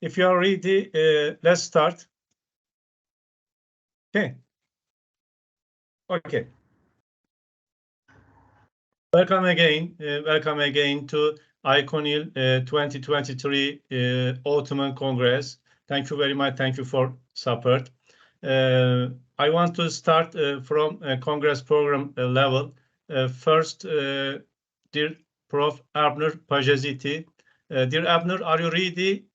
If you are ready, let's start. Okay. Okay. Welcome again to Iconil 2023 Autumn Congress. Thank you very much. Thank you for support. I want to start from Congress program level. First, dear Prof. Abner Pajaziti. Dear Abner, are you ready?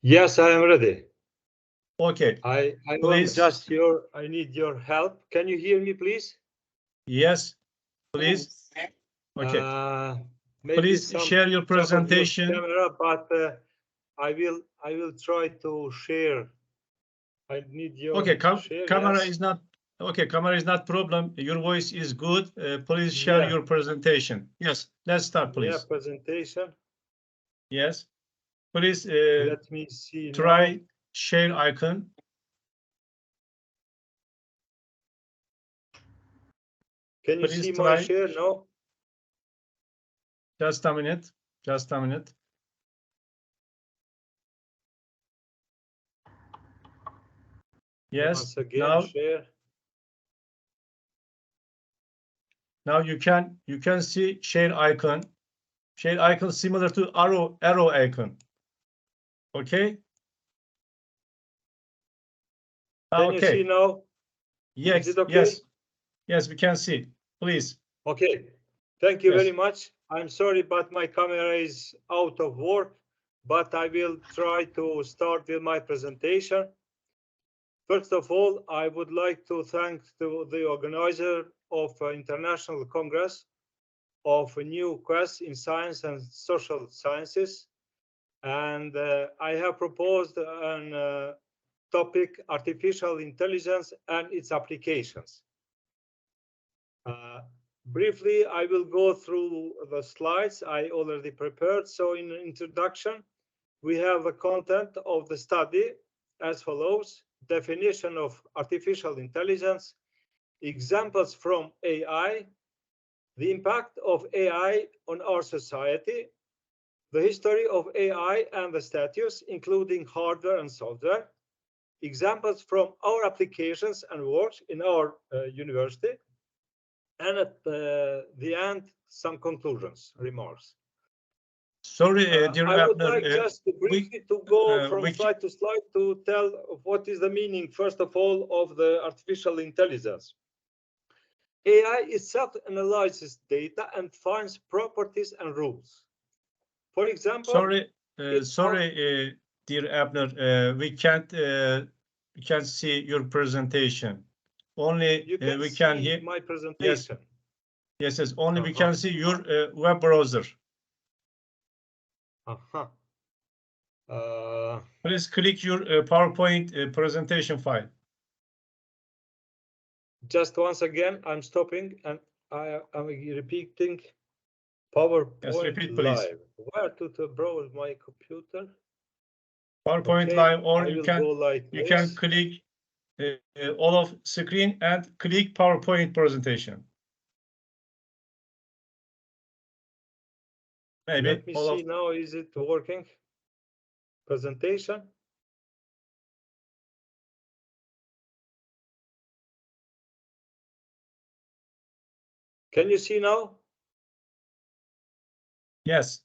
Yes, I am ready. Okay. I Please. I need your help. Can you hear me, please? Yes, please. Okay. Please share your presentation. Camera, but I will try to share. I need your share. Camera yes. is not okay. Camera is not problem. Your voice is good. Please share your presentation. Yes, let's start, please. Yeah, presentation. Yes, please. Let me see. Try now. share icon. Can you see my share? No. Just a minute. Just a minute. Yes. Once again, share. Now you can see share icon. Share icon similar to arrow icon. Okay. Can you see now? Yes. Is it okay? Yes, we can see. Please. Okay. Thank you very much. I'm sorry, but my camera is out of work, but I will try to start with my presentation. First of all, I would like to thank the organizer of International Congress of New Quest in Science and Social Sciences. And I have proposed an topic, artificial intelligence and its applications. Briefly, I will go through the slides I already prepared. So in introduction, we have the content of the study as follows: definition of artificial intelligence, examples from AI, the impact of AI on our society, the history of AI and the status, including hardware and software, examples from our applications and works in our university, and at the end, some conclusions, remarks. Sorry, dear I would like just briefly to go from slide to slide to tell what is the meaning, first of all, of the artificial intelligence. AI itself analyzes data and finds properties and rules. For example, sorry, dear Abner, we can't see your presentation. Only you can we can see hear my presentation. Yes. Only we can see your web browser. Please click your PowerPoint presentation file. Just once again, I'm stopping and I'm repeating PowerPoint yes, repeat, live. Where to browse my computer? PowerPoint live, or you can click all of screen and click PowerPoint presentation. Maybe. Let me see now, is it working? Presentation. Can you see now? Yes.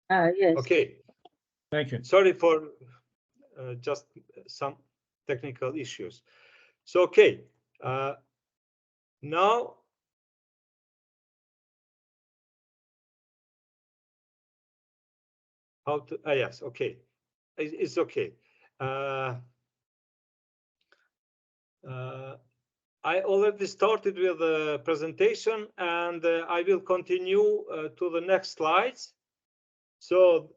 Yes. Okay. Thank you. Sorry for just some technical issues. So, okay. Now, how to, yes, okay. It's okay. I already started with the presentation, and I will continue to the next slides. So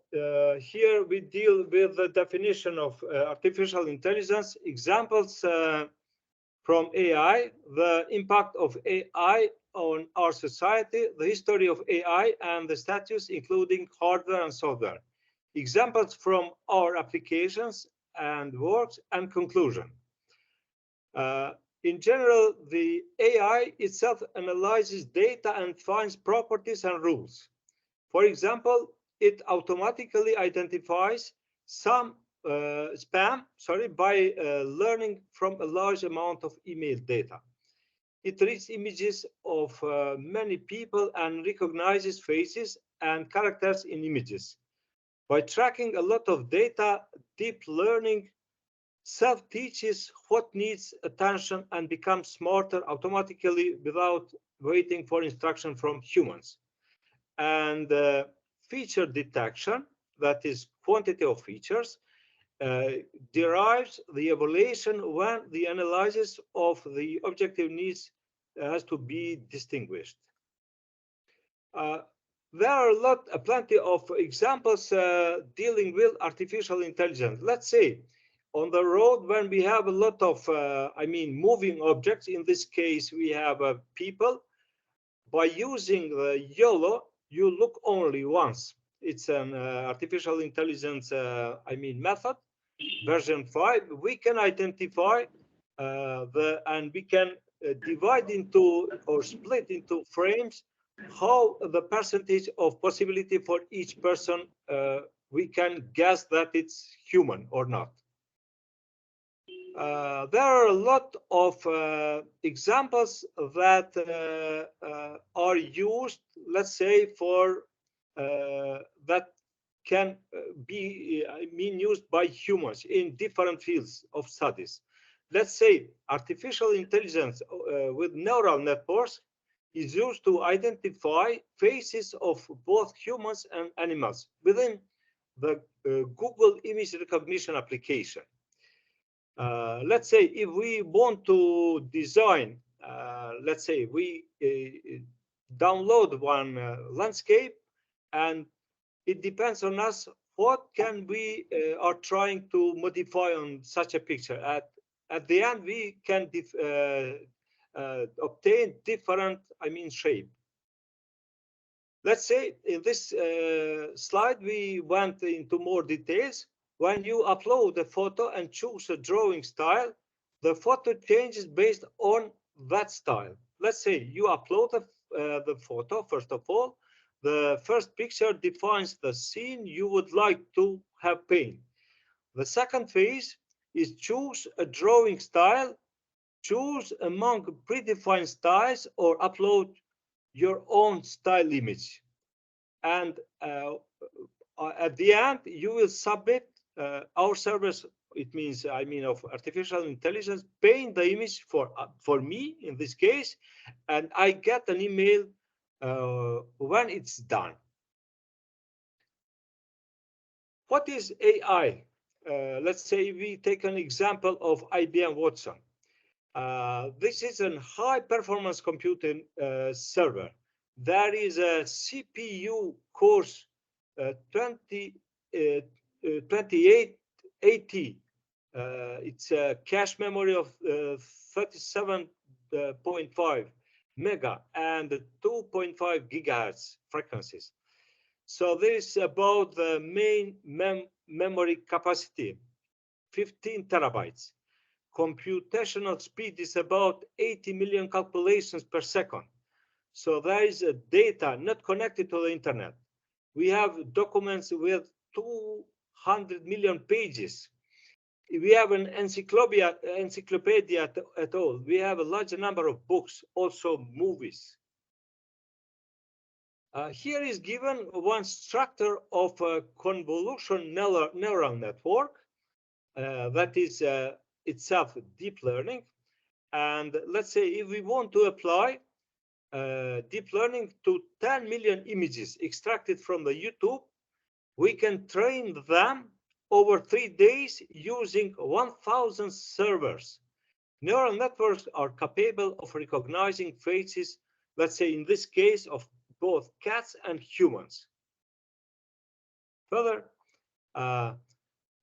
here we deal with the definition of artificial intelligence, examples from AI, the impact of AI on our society, the history of AI and the status, including hardware and software, examples from our applications and works, and conclusion. In general, the AI itself analyzes data and finds properties and rules. For example, it automatically identifies some by learning from a large amount of email data. It reads images of many people and recognizes faces and characters in images. By tracking a lot of data, deep learning self-teaches what needs attention and becomes smarter automatically without waiting for instruction from humans. And feature detection, that is quantity of features, derives the evaluation when the analysis of the objective needs has to be distinguished. There are plenty of examples dealing with artificial intelligence. Let's say on the road when we have a lot of, moving objects. In this case, we have people. By using the YOLO, you look only once. It's an artificial intelligence, method, version 5. We can identify and we can divide into or split into frames how the percentage of possibility for each person we can guess that it's human or not. There are a lot of examples that are used, let's say, for that can be used by humans in different fields of studies. Let's say artificial intelligence with neural networks is used to identify faces of both humans and animals within the Google image recognition application. Let's say if we want to design, let's say we download one landscape, and it depends on us what can we are trying to modify on such a picture. At the end, we can obtain different, shape. Let's say in this slide, we went into more details. When you upload a photo and choose a drawing style, the photo changes based on that style. Let's say you upload the photo. First of all, the first picture defines the scene you would like to have painted. The second phase is choose a drawing style, choose among predefined styles, or upload your own style image. And at the end, you will submit our service. It means, of artificial intelligence, paint the image for me in this case, and I get an email when it's done. What is AI? Let's say we take an example of IBM Watson. This is a high performance computing server. There is a CPU course 2880. It's a cache memory of 37.5 mega and 2.5 gigahertz frequencies. So this is about the main memory capacity, 15 terabytes. Computational speed is about 80 million calculations per second. So there is a data not connected to the internet. We have documents with 200 million pages. We have an encyclopedia at all. We have a large number of books, also movies. Here is given one structure of a convolution neural network that is itself deep learning. And let's say if we want to apply deep learning to 10 million images extracted from the YouTube, we can train them over 3 days using 1,000 servers. Neural networks are capable of recognizing faces, let's say in this case, of both cats and humans. Further,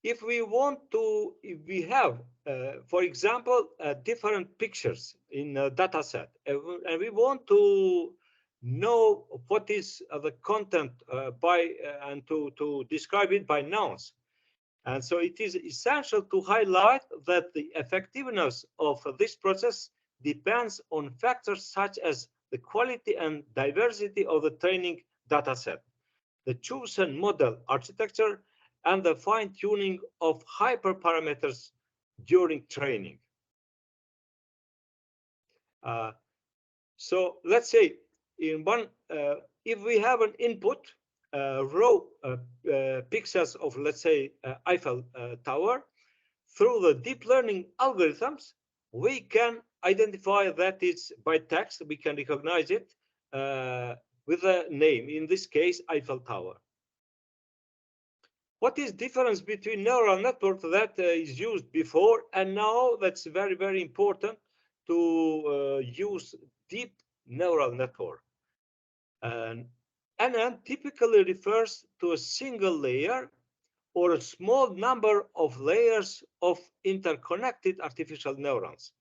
if we have, for example, different pictures in a data set, and we want to know what is the content and to describe it by nouns. And so it is essential to highlight that the effectiveness of this process depends on factors such as the quality and diversity of the training data set, the chosen model architecture, and the fine-tuning of hyperparameters during training. So let's say in one, if we have an input raw pixels of, let's say, Eiffel Tower, through the deep learning algorithms, we can identify that it's by text. We can recognize it with a name, in this case, Eiffel Tower. What is difference between neural network that is used before and now? That's very, very important to use deep neural network. NN typically refers to a single layer or a small number of layers of interconnected artificial neurons,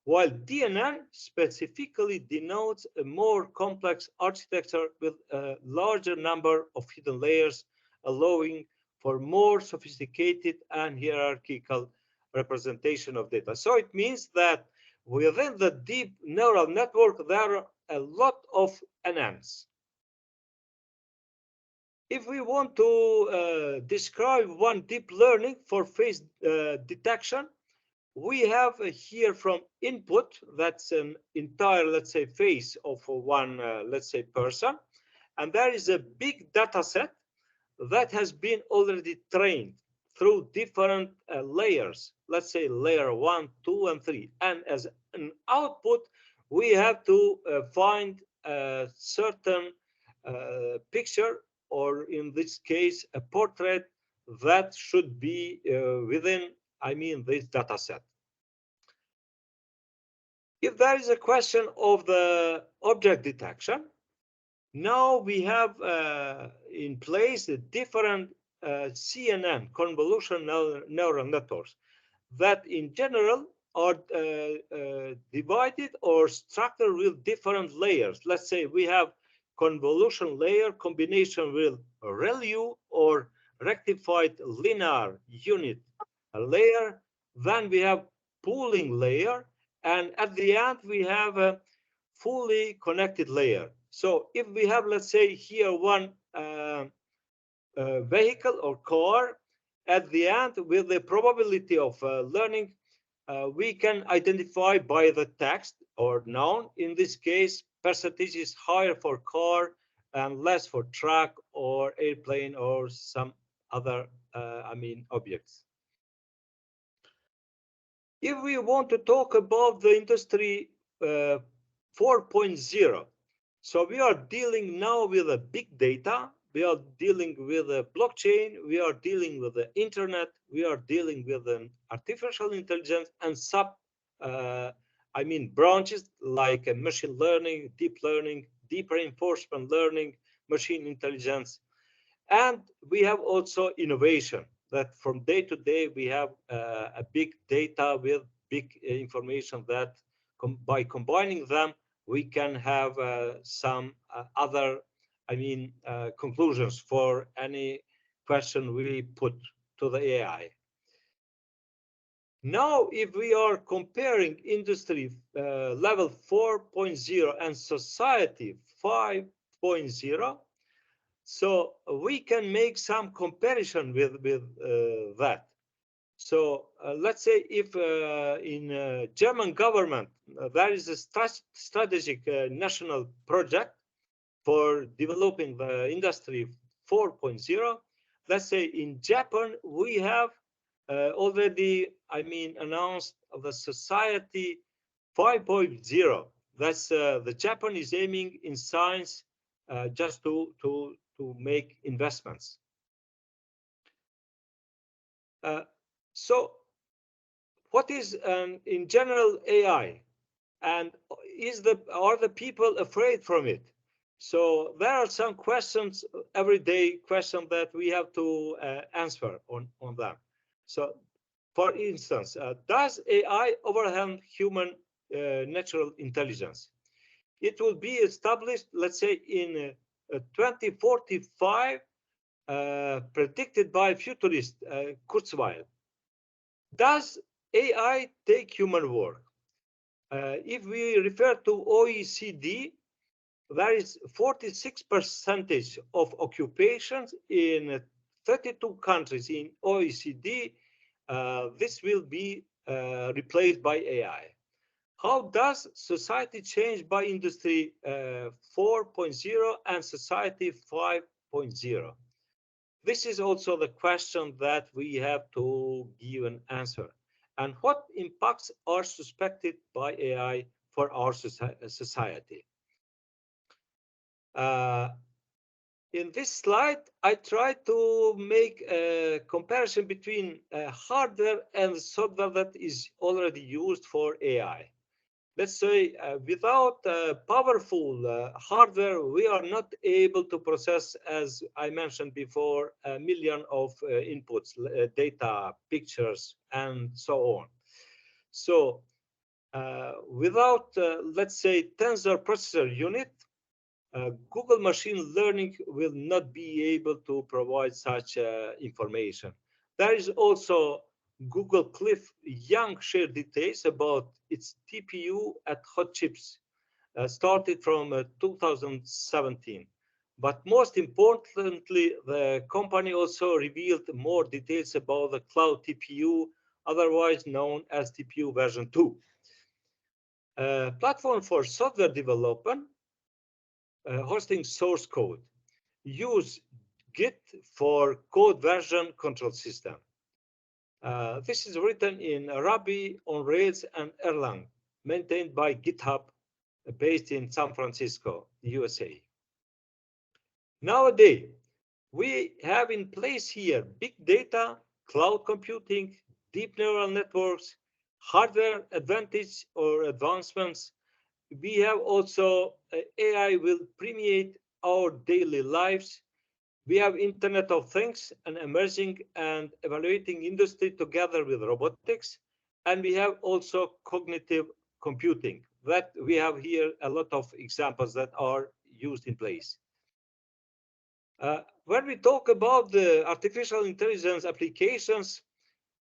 while DNN specifically denotes a more complex architecture with a larger number of hidden layers, allowing for more sophisticated and hierarchical representation of data. So it means that within the deep neural network, there are a lot of NNs. If we want to describe one deep learning for face detection, we have here from input, that's an entire, let's say, face of one, let's say, person. And there is a big data set that has been already trained through different layers, let's say layer 1, 2, and 3. And as an output, we have to find a certain picture, or in this case, a portrait that should be within, this data set. If there is a question of the object detection, now we have in place a different CNN, convolutional neural networks, that in general are divided or structured with different layers. Let's say we have convolution layer combination with ReLU or rectified linear unit layer. Then we have pooling layer, and at the end we have a fully connected layer. So if we have, let's say, here one vehicle or car, at the end with the probability of learning, we can identify by the text or noun. In this case, percentage is higher for car and less for truck or airplane or some other, objects. If we want to talk about the industry 4.0, so we are dealing now with a big data, we are dealing with a blockchain, we are dealing with the internet, we are dealing with an artificial intelligence and branches like machine learning, deep reinforcement learning, machine intelligence. And we have also innovation, that from day to day we have a big data with big information that by combining them, we can have some other conclusions for any question we put to the AI. Now, if we are comparing industry level 4.0 and society 5.0, so we can make some comparison with that. So let's say if in German government, there is a strategic national project for developing the industry 4.0. Let's say in Japan, we have already, announced the society 5.0. That's the Japan is aiming in science just to make investments. So what is in general AI, and are the people afraid from it? So there are some questions, everyday questions that we have to answer on them. So for instance, does AI overwhelm human natural intelligence? It will be established, let's say, in 2045, predicted by futurist Kurzweil. Does AI take human work? If we refer to OECD, there is 46% of occupations in 32 countries in OECD, this will be replaced by AI. How does society change by Industry 4.0 and Society 5.0? This is also the question that we have to give an answer. And what impacts are suspected by AI for our society? In this slide, I try to make a comparison between hardware and software that is already used for AI. Let's say without powerful hardware, we are not able to process, as I mentioned before, a million of inputs, data, pictures, and so on. So without, let's say, tensor processor unit, Google machine learning will not be able to provide such information. There is also Google Cliff Young shared details about its TPU at Hot Chips, started from 2017. But most importantly, the company also revealed more details about the cloud TPU, otherwise known as TPU version 2. Platform for software development, hosting source code. Use Git for code version control system. This is written in Ruby on Rails and Erlang, maintained by GitHub, based in San Francisco, USA. Nowadays, we have in place here big data, cloud computing, deep neural networks, hardware advantage or advancements. We have also AI will permeate our daily lives. We have Internet of Things, an emerging and evaluating industry together with robotics. And we have also cognitive computing that we have here a lot of examples that are used in place. When we talk about the artificial intelligence applications,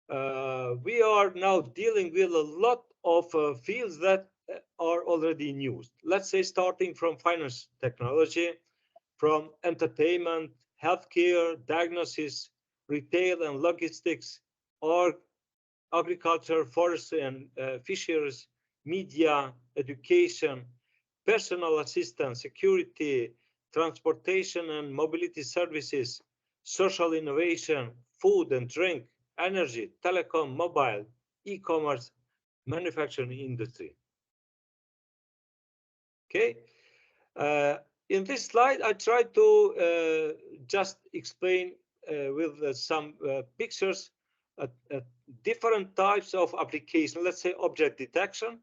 we are now dealing with a lot of fields that are already in use. Let's say starting from finance technology, from entertainment, healthcare, diagnosis, retail and logistics, or agriculture, forestry and fisheries, media, education, personal assistance, security, transportation and mobility services, social innovation, food and drink, energy, telecom, mobile, e-commerce, manufacturing industry. Okay. In this slide, I try to just explain with some pictures different types of application. Let's say object detection,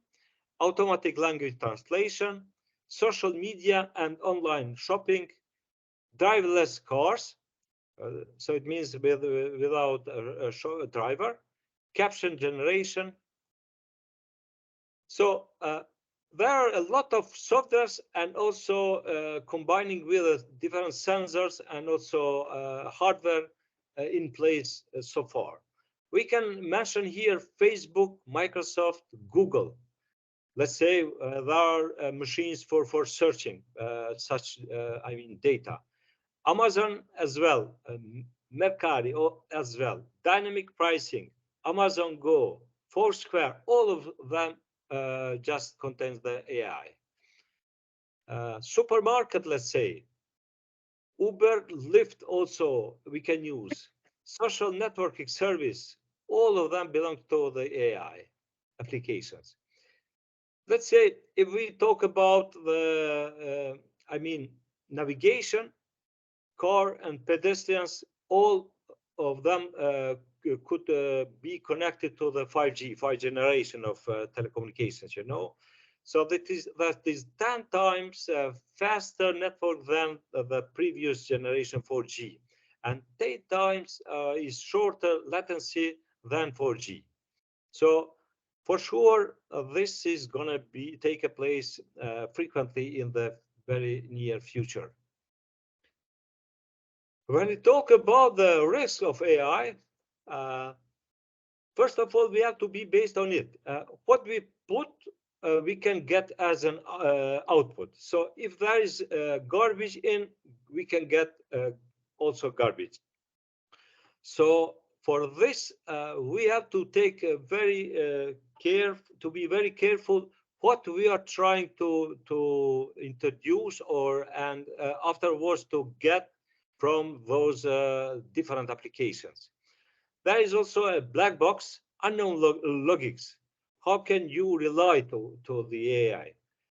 automatic language translation, social media and online shopping, driverless cars. So it means without a driver, caption generation. So there are a lot of softwares and also combining with different sensors and also hardware in place so far. We can mention here Facebook, Microsoft, Google. Let's say there are machines for searching such, I mean, data. Amazon as well, Mercari as well, dynamic pricing, Amazon Go, Foursquare, all of them just contains the AI. Supermarket, let's say, Uber, Lyft also we can use. Social networking service, all of them belong to the AI applications. Let's say if we talk about the, I mean, navigation, car and pedestrians, all of them could be connected to the 5G, 5th generation of telecommunications, you know. So that is 10 times faster network than the previous generation 4G, and 10 times is shorter latency than 4G. So for sure, this is going to be take a place frequently in the very near future. When we talk about the risk of AI, first of all, we have to be based on it. What we put, we can get as an output. So if there is garbage in, we can get also garbage. So for this, we have to take be very careful what we are trying to introduce and afterwards to get from those different applications. There is also a black box, unknown logics. How can you rely to the AI?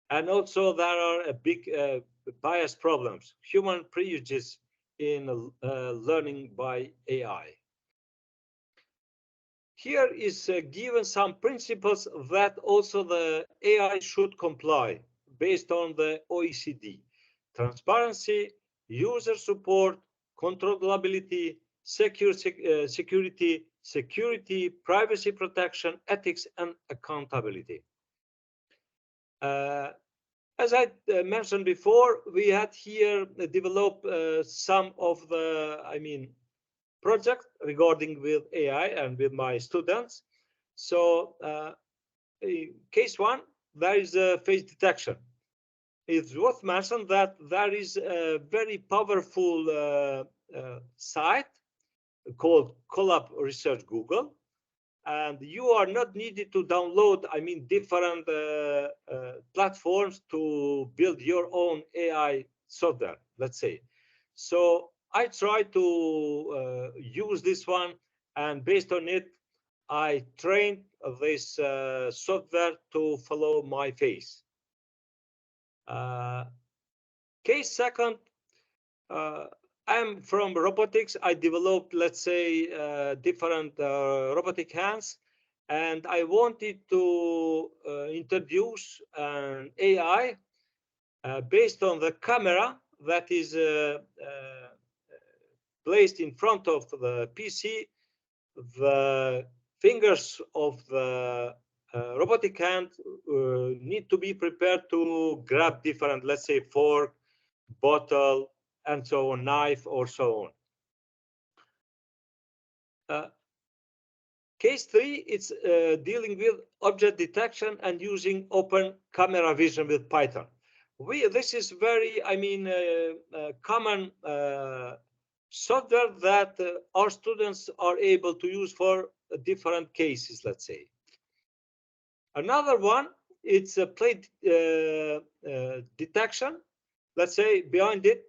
And also there are a big bias problems, human prejudice in learning by AI. Here is given some principles that also the AI should comply based on the OECD. Transparency, user support, controllability, security, privacy protection, ethics, and accountability. As I mentioned before, we had here developed some of the, project regarding with AI and with my students. So case one, there is a face detection. It's worth mentioning that there is a very powerful site called Collab Research Google, and you are not needed to download, different platforms to build your own AI software, let's say. So I try to use this one, and based on it, I trained this software to follow my face. Case second, I'm from robotics. I developed, let's say, different robotic hands, and I wanted to introduce an AI based on the camera that is placed in front of the PC. The fingers of the robotic hand need to be prepared to grab different, let's say, fork, bottle, and so on, knife, or so on. Case three, it's dealing with object detection and using open camera vision with Python. This is very, common software that our students are able to use for different cases, let's say. Another one, it's a plate detection. Let's say behind it,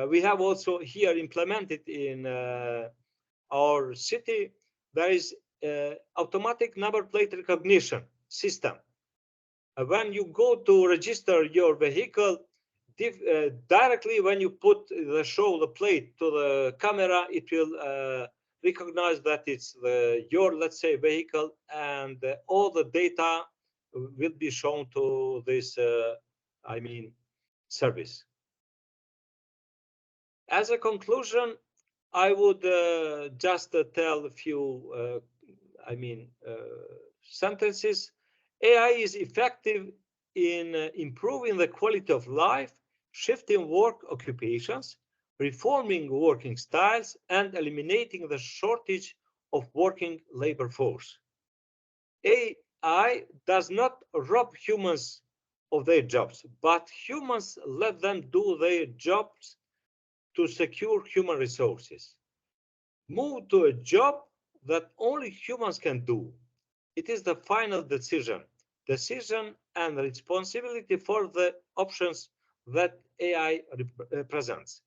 we have also here implemented in our city, there is automatic number plate recognition system. When you go to register your vehicle, directly when you put the plate to the camera, it will recognize that it's your, let's say, vehicle, and all the data will be shown to this, service. As a conclusion, I would just tell a few, sentences. AI is effective in improving the quality of life, shifting work occupations, reforming working styles, and eliminating the shortage of working labor force. AI does not rob humans of their jobs, but humans let them do their jobs to secure human resources. Move to a job that only humans can do. It is the final decision and responsibility for the options that AI represents.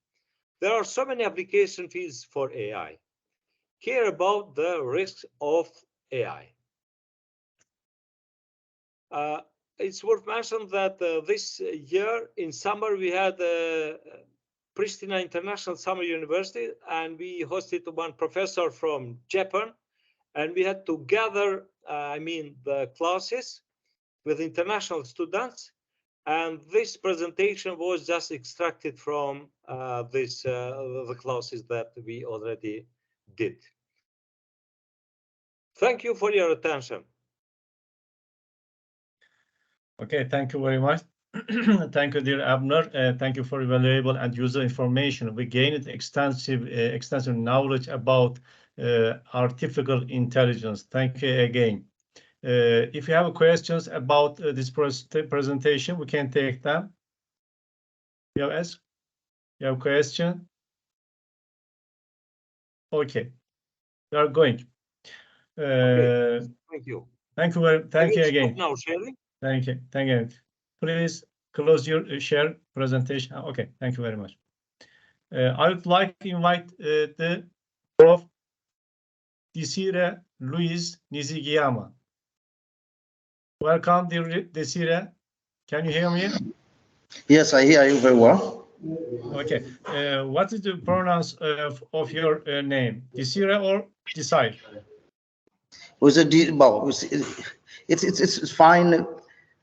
There are so many application fields for AI. Hear about the risks of AI. It's worth mentioning that this year in summer we had Pristina International Summer University, and we hosted one professor from Japan, and we had to gather, the classes with international students, and this presentation was just extracted from the classes that we already did. Thank you for your attention. Okay, thank you very much. Thank you, dear Abner. Thank you for valuable and user information. We gained extensive knowledge about artificial intelligence. Thank you again. If you have questions about this presentation, we can take them. You have a question? Okay. we are going. Okay. Thank you. Thank you again. Now sharing. Thank you. Please close your share presentation. Okay, thank you very much. I would like to invite the Prof. Desire Luis Nizigiyama. Welcome, Desire. Can you hear me? Yes, I hear you very well. Okay. What is the pronouns of your name? Desire or Desire? It's fine.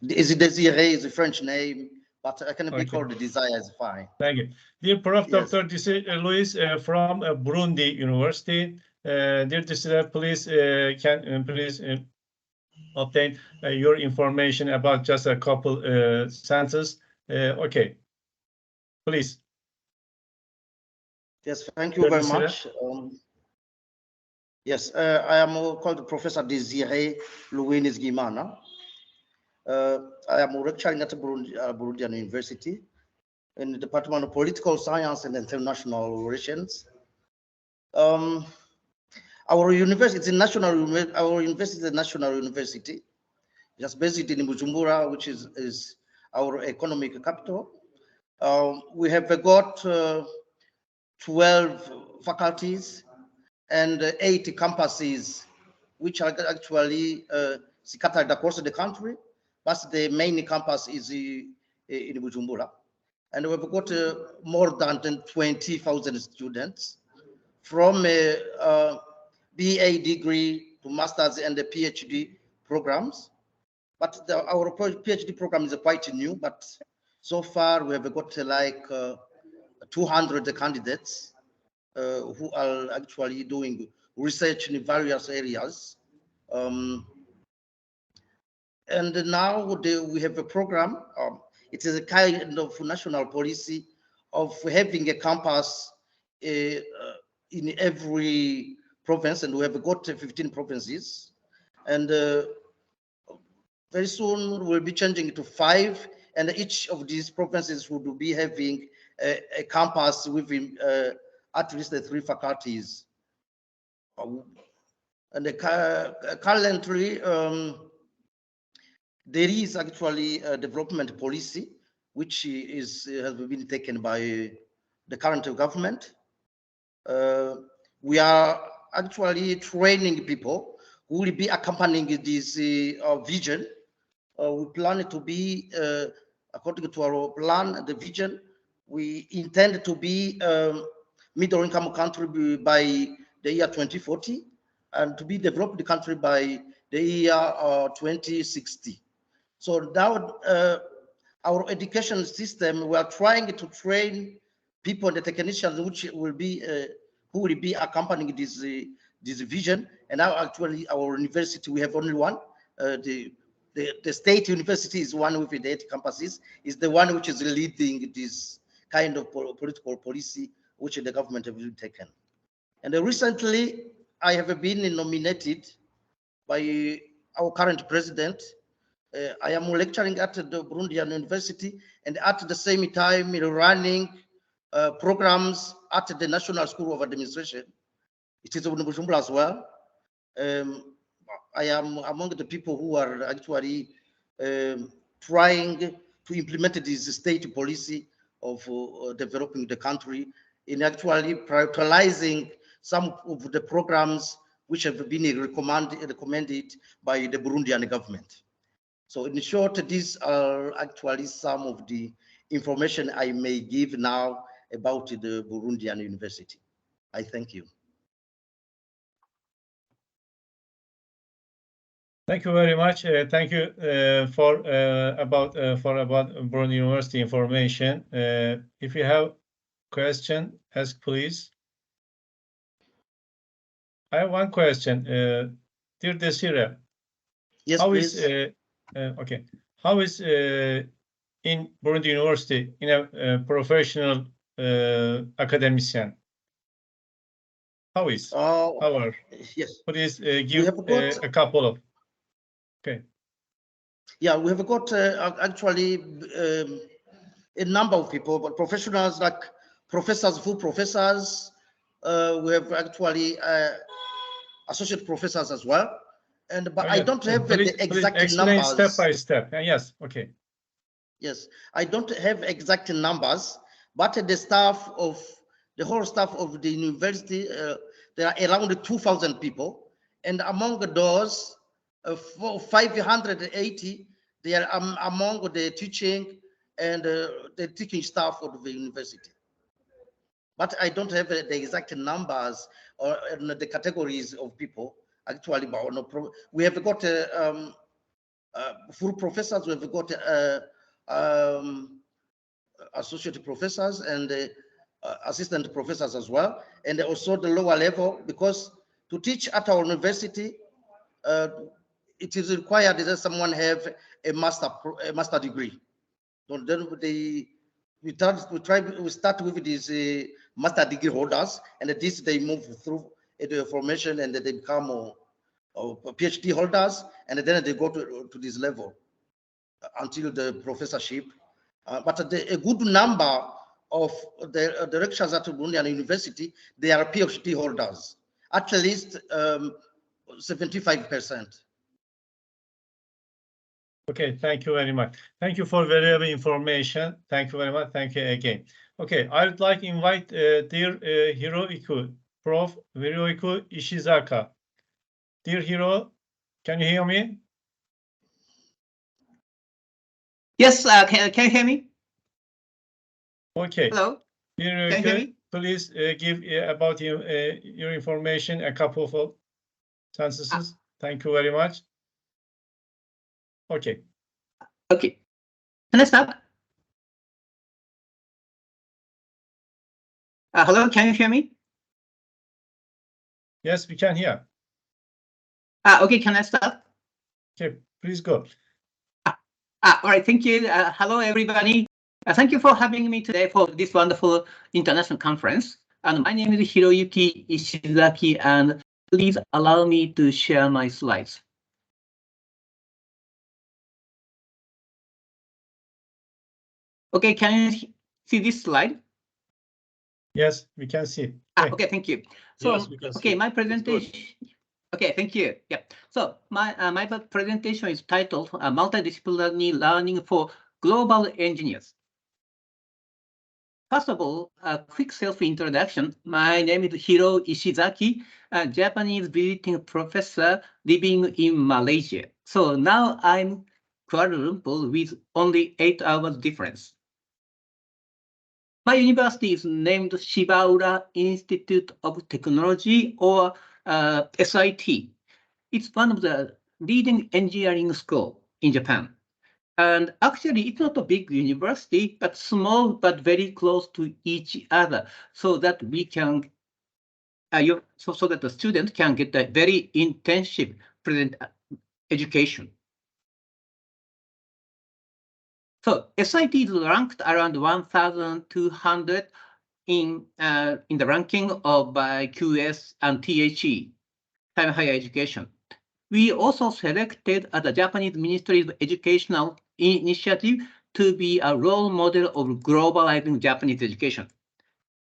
Is it Desiree is a French name, but I can be called Desire is fine. Thank you. Dear Prof. Yes. Dr. Desire Luis from Burundi University. Dear Desire, please please obtain your information about just a couple sentences. Okay. Please. Yes, thank you very much. Yes, I am called Professor Desire Louis Nizigiyama. I am lecturing at Burundian University in the Department of Political Science and International Relations. Our university is a national university, just based in Bujumbura, which is our economic capital. We have got 12 faculties and 8 campuses, which are actually scattered across the country, but the main campus is in Bujumbura. And we've got more than 20,000 students from a BA degree to master's and the PhD programs. But our PhD program is quite new, but so far we have got like 200 candidates who are actually doing research in various areas. And now we have a program. It is a kind of national policy of having a campus in every province, and we have got 15 provinces. And very soon we'll be changing it to 5, and each of these provinces would be having a campus within at least the 3 faculties. And currently, there is actually a development policy which has been taken by the current government. We are actually training people who will be accompanying this vision. We plan to be, according to our plan, the vision, we intend to be middle income country by the year 2040 and to be developed country by the year 2060. So now our education system, we are trying to train people, the technicians, which will be who will be accompanying this vision. And now actually our university, we have only one. The state university is one with the 8 campuses, is the one which is leading this kind of political policy which the government have taken. And recently I have been nominated by our current president. I am lecturing at the Burundian University and at the same time running programs at the National School of Administration. It is in Bujumbura as well. I am among the people who are actually trying to implement this state policy of developing the country in actually prioritizing some of the programs which have been recommended by the Burundian government. So in short, these are actually some of the information I may give now about the Burundian University. I thank you. Thank you very much. Thank you for about Burundi University information. If you have question, ask please. I have one question. Dear Desire. Yes, please. Okay. How is in Burundi University in a professional academician? How is? How are? Yes. Please give a couple of. Okay. Yeah, we have got actually a number of people, but professionals like professors, full professors. We have actually associate professors as well. But Oh, I yes. don't have Please the exact explain numbers. step by step. Yes, okay. Yes, I don't have exact numbers, but the whole staff of the university, there are around 2,000 people, and among those, 580, they are among the teaching and the teaching staff of the university. But I don't have the exact numbers or the categories of people. Actually, but we have got full professors, we have got associate professors and assistant professors as well, and also the lower level, because to teach at our university, it is required that someone have a master degree. So then we start with these master degree holders, and this they move through the formation and they become PhD holders, and then they go to this level until the professorship. But a good number of the lecturers at Burundian University, they are PhD holders, at least 75%. Okay, thank you very much. Thank you for valuable information. Thank you very much. Thank you again. Okay, I would like to invite dear Hiroiku, Prof. Hiroiku Ishizaka. Dear Hiro, can you hear me? Yes, can you hear me? Okay. Hello? Dear Can you hear Hiroiku, me? please give about your information, a couple of sentences. Thank you very much. Okay. Okay. Can I start? Hello, can you hear me? Yes, we can hear. Okay, can I start? Okay, please go. All right, thank you. Hello, everybody. Thank you for having me today for this wonderful international conference. And my name is Hiroyuki Ishizaki, and please allow me to share my slides. Okay, can you see this slide? Yes, we can see. Okay, thank you. So, Yes, we can see. okay, my presentation. Okay, thank you. Yeah. So my presentation is titled Multidisciplinary Learning for Global Engineers. First of all, a quick self-introduction. My name is Hiro Ishizaki, a Japanese visiting professor living in Malaysia. So now I'm Kuala Lumpur with only 8 hours difference. My university is named Shibaura Institute of Technology, or SIT. It's one of the leading engineering school in Japan. And actually, it's not a big university, but small, but very close to each other, so that we can, so that the student can get a very intensive present education. So SIT is ranked around 1,200 in the ranking of QS and THE, time higher education. We also selected as the Japanese Ministry of Educational Initiative to be a role model of globalizing Japanese education.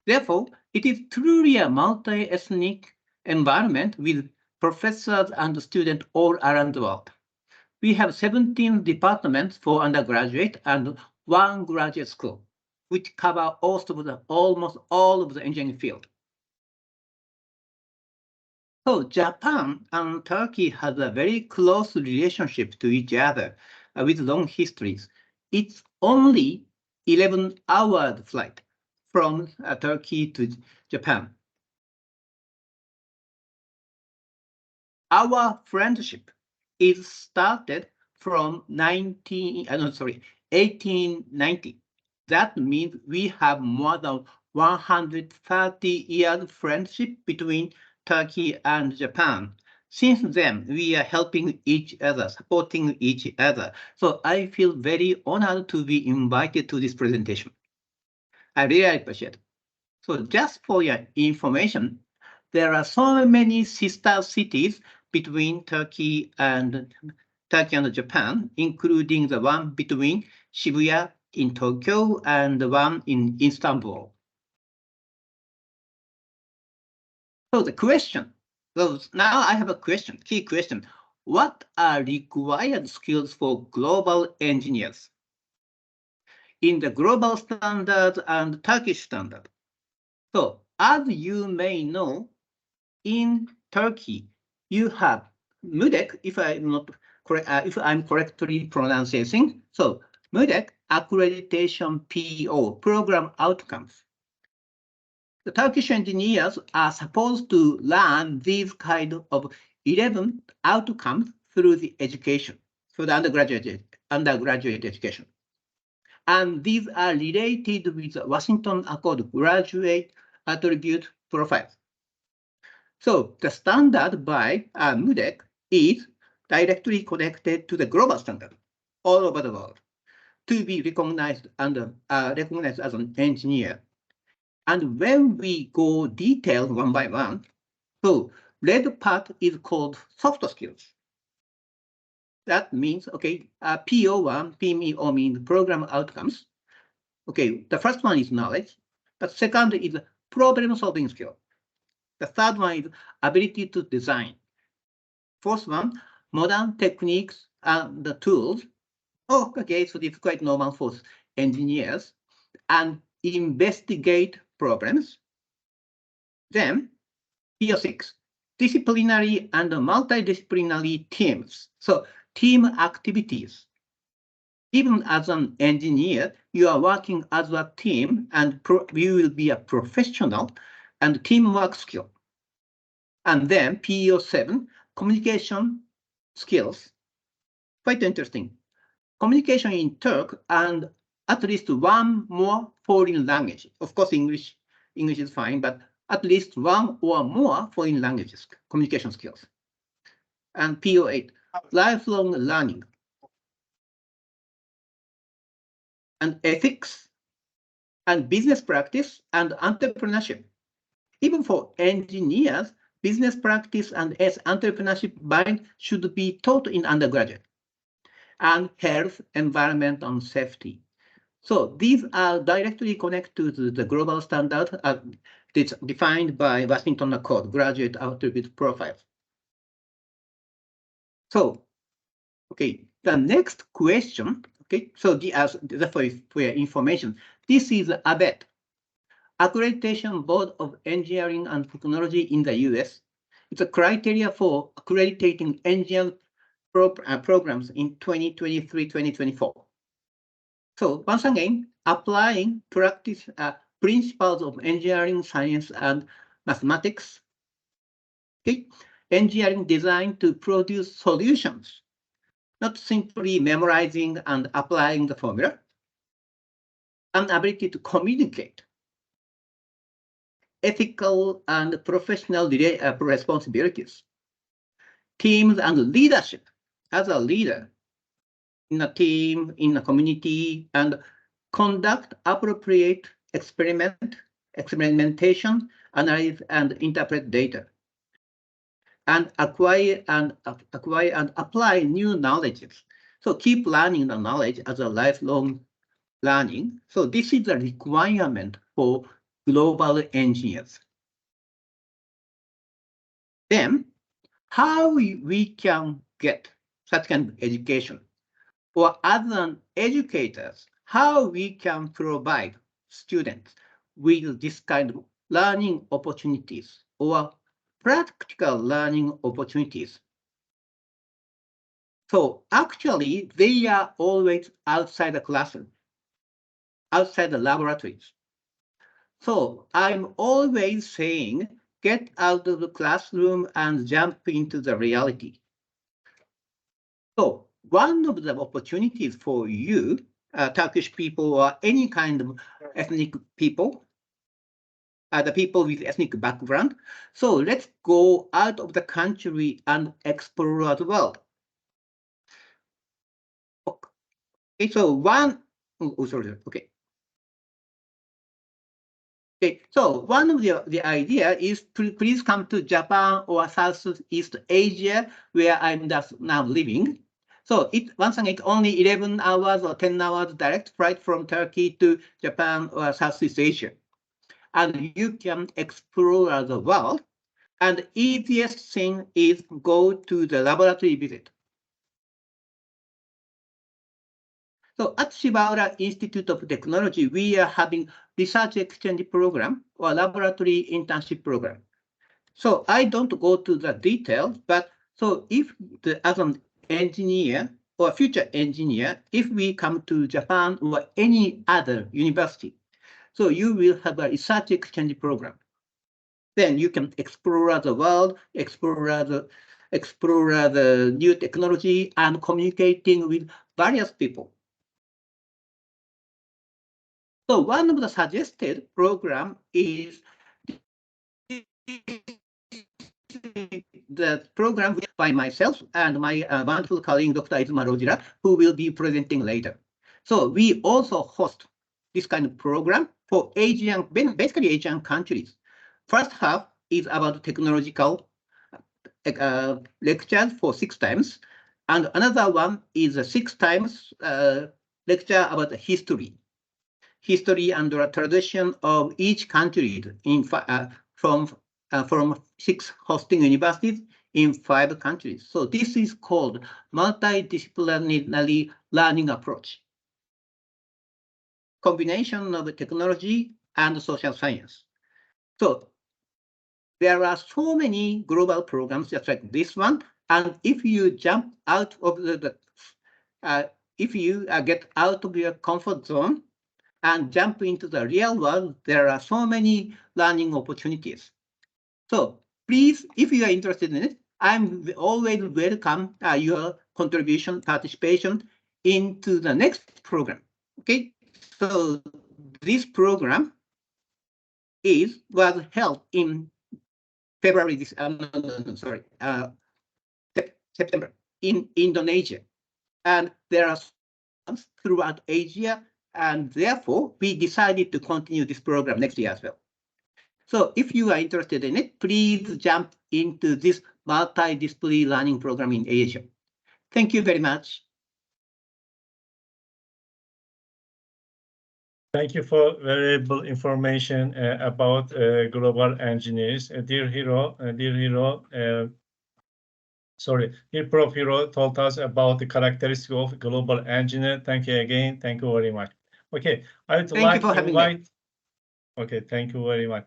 Therefore, it is truly a multi-ethnic environment with professors and students all around the world. We have 17 departments for undergraduate and 1 graduate school, which cover almost all of the engineering field. So Japan and Turkey has a very close relationship to each other with long histories. It's only 11-hour flight from Turkey to Japan. Our friendship is started from 1890. That means we have more than 130 years friendship between Turkey and Japan. Since then, we are helping each other, supporting each other. So I feel very honored to be invited to this presentation. I really appreciate it. So just for your information, there are so many sister cities between Turkey and Japan, including the one between Shibuya in Tokyo and the one in Istanbul. So the question, So now I have a question, key question. What are required skills for global engineers in the global standard and Turkish standard? So as you may know, in Turkey, you have MUDEC, if I'm correctly pronouncing. So MUDEC accreditation PO, program outcomes. The Turkish engineers are supposed to learn these kind of 11 outcomes through the education, through the undergraduate education. And these are related with the Washington Accord graduate attribute profiles. So the standard by MUDEC is directly connected to the global standard all over the world to be recognized as an engineer. And when we go detailed one by one, so red part is called soft skills. That means, okay, PO1, PMO means program outcomes. Okay, the first one is knowledge, but second is problem solving skill. The third one is ability to design. Fourth one, modern techniques and the tools. Oh, okay, so it's quite normal for engineers. And investigate problems. Then PO6, disciplinary and multidisciplinary teams. So team activities. Even as an engineer, you are working as a team and you will be a professional and teamwork skill. And then PO7, communication skills. Quite interesting. Communication in Turk and at least one more foreign language. Of course, English is fine, but at least one or more foreign languages, communication skills. And PO8, lifelong learning. And ethics and business practice and entrepreneurship. Even for engineers, business practice and entrepreneurship should be taught in undergraduate. And health, environment, and safety. So these are directly connected to the global standard that's defined by Washington Accord, graduate attribute profiles. So, okay, the next question, okay, so for your information, this is ABET, Accreditation Board of Engineering and Technology in the US. It's a criteria for accrediting engineering programs in 2023-2024. So once again, applying practice principles of engineering, science, and mathematics. Okay, engineering design to produce solutions, not simply memorizing and applying the formula. An ability to communicate, ethical and professional responsibilities, teams and leadership as a leader in a team, in a community, and conduct appropriate experimentation, analyze and interpret data, and acquire and apply new knowledges. So keep learning the knowledge as a lifelong learning. So this is a requirement for global engineers. Then how we can get such kind of education, or other educators, how we can provide students with this kind of learning opportunities or practical learning opportunities. So actually, they are always outside the classroom, outside the laboratories. So I'm always saying, get out of the classroom and jump into the reality. So one of the opportunities for you, Turkish people or any kind of ethnic people, the people with ethnic background. So let's go out of the country and explore the world. Okay, so okay. Okay, so one of the idea is to please come to Japan or Southeast Asia, where I'm just now living. So once again, it's only 11 hours or 10 hours direct flight from Turkey to Japan or Southeast Asia. And you can explore the world And easiest thing is go to the laboratory visit. So at Shibaura Institute of Technology, we are having research exchange program or laboratory internship program. So I don't go to the details, but so if as an engineer or future engineer, if we come to Japan or any other university, so you will have a research exchange program. Then you can explore the world, explore the new technology, and communicating with various people. So one of the suggested program is the program by myself and my wonderful colleague, Dr. Izuma Rojira, who will be presenting later. So we also host this kind of program for Asian, basically Asian countries. First half is about technological lectures for 6 times, and another one is a 6 times lecture about the history and the tradition of each country from 6 hosting universities in 5 countries. So this is called multidisciplinary learning approach. Combination of technology and social science. So there are so many global programs just like this one. And if you jump out of if you get out of your comfort zone and jump into the real world, there are so many learning opportunities. So please, if you are interested in it, I'm always welcome your contribution, participation into the next program. Okay, so this program was held in February, September in Indonesia, and there are throughout Asia, and therefore we decided to continue this program next year as well. So if you are interested in it, please jump into this multidisciplinary learning program in Asia. Thank you very much. Thank you for valuable information about global engineers. Dear Prof. Hiro told us about the characteristics of global engineer. Thank you again. Thank you very much. Okay, I would like to invite. Okay, thank you very much.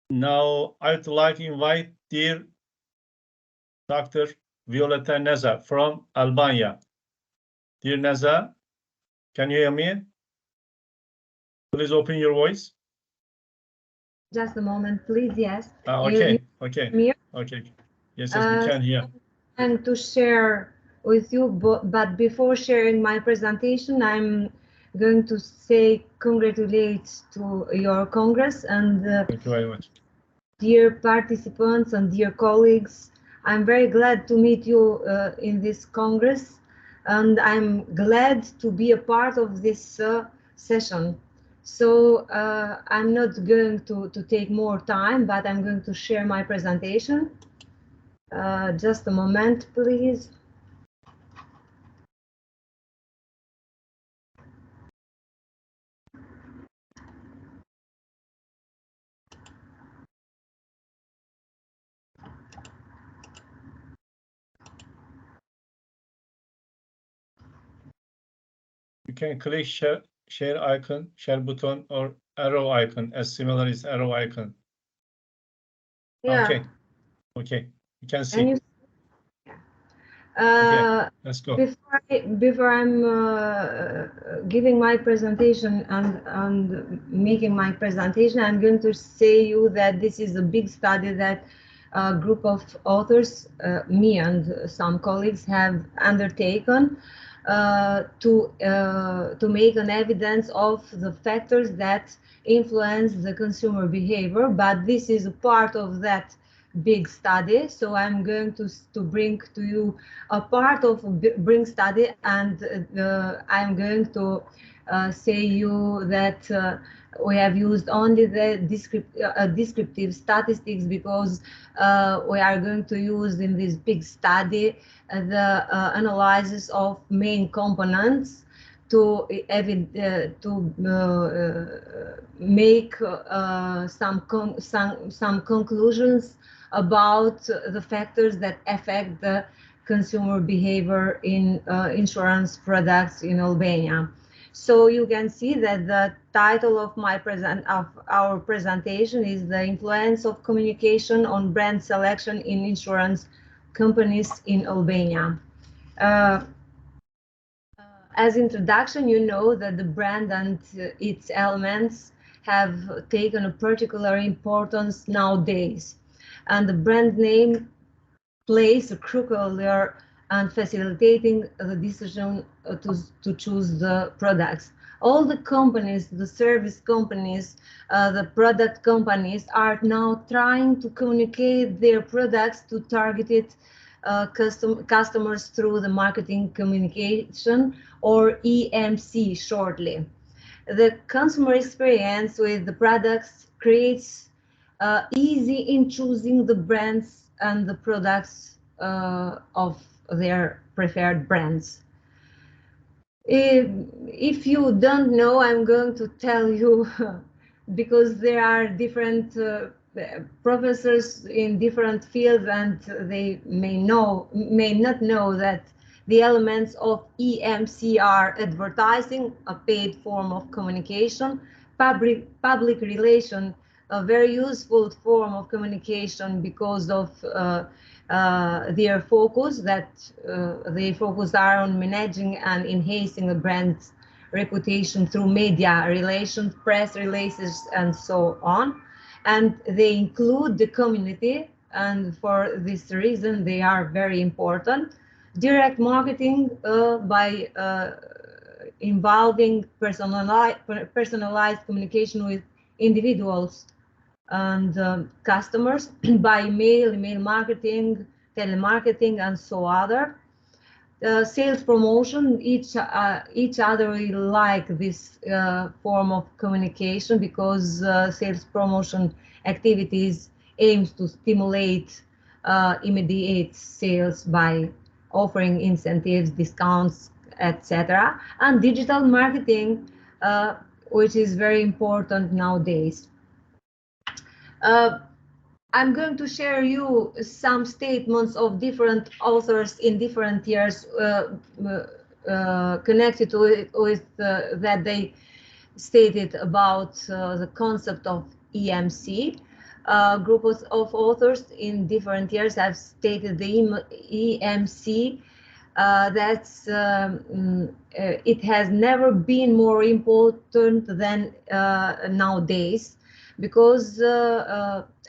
Now I would like to invite dear Dr. Violeta Neza from Albania. Dear Neza, can you hear me? Please open your voice. Just a moment, please. Yes. Okay. Me? Okay. Yes, we can hear. And to share with you, but before sharing my presentation, I'm going to say congratulate to your Congress and thank you very much. Dear participants and dear colleagues. I'm very glad to meet you in this Congress, and I'm glad to be a part of this session. So I'm not going to take more time, but I'm going to share my presentation. Just a moment, please. You can click share icon, share button, or arrow icon, as similar as arrow icon. Yeah. Okay. You can see. Okay, let's go. Before I'm giving my presentation and making my presentation, I'm going to say you that this is a big study that a group of authors, me and some colleagues, have undertaken to make an evidence of the factors that influence the consumer behavior. But this is a part of that big study, so I'm going to bring to you a part of big study, and I'm going to say you that we have used only the descriptive statistics because we are going to use in this big study the analysis of main components to make some conclusions about the factors that affect the consumer behavior in insurance products in Albania. So you can see that the title of our presentation is the influence of communication on brand selection in insurance companies in Albania. As introduction, you know that the brand and its elements have taken a particular importance nowadays, and the brand name plays a crucial role in facilitating the decision to choose the products. All the companies, the service companies, the product companies are now trying to communicate their products to targeted customers through the marketing communication, or EMC shortly. The consumer experience with the products creates easy in choosing the brands and the products of their preferred brands. If you don't know, I'm going to tell you because there are different professors in different fields, and they may not know that the elements of EMC are advertising, a paid form of communication, public relation, a very useful form of communication because of their focus, that they focus are on managing and enhancing a brand's reputation through media relations, press releases, and so on. And they include the community, and for this reason they are very important. Direct marketing by involving personalized communication with individuals and customers by email marketing, telemarketing, and so other. Sales promotion, each other will like this form of communication because sales promotion activities aims to stimulate immediate sales by offering incentives, discounts, etc. And digital marketing, which is very important nowadays. I'm going to share you some statements of different authors in different years connected with that they stated about the concept of EMC. Group of authors in different years have stated the EMC it has never been more important than nowadays, because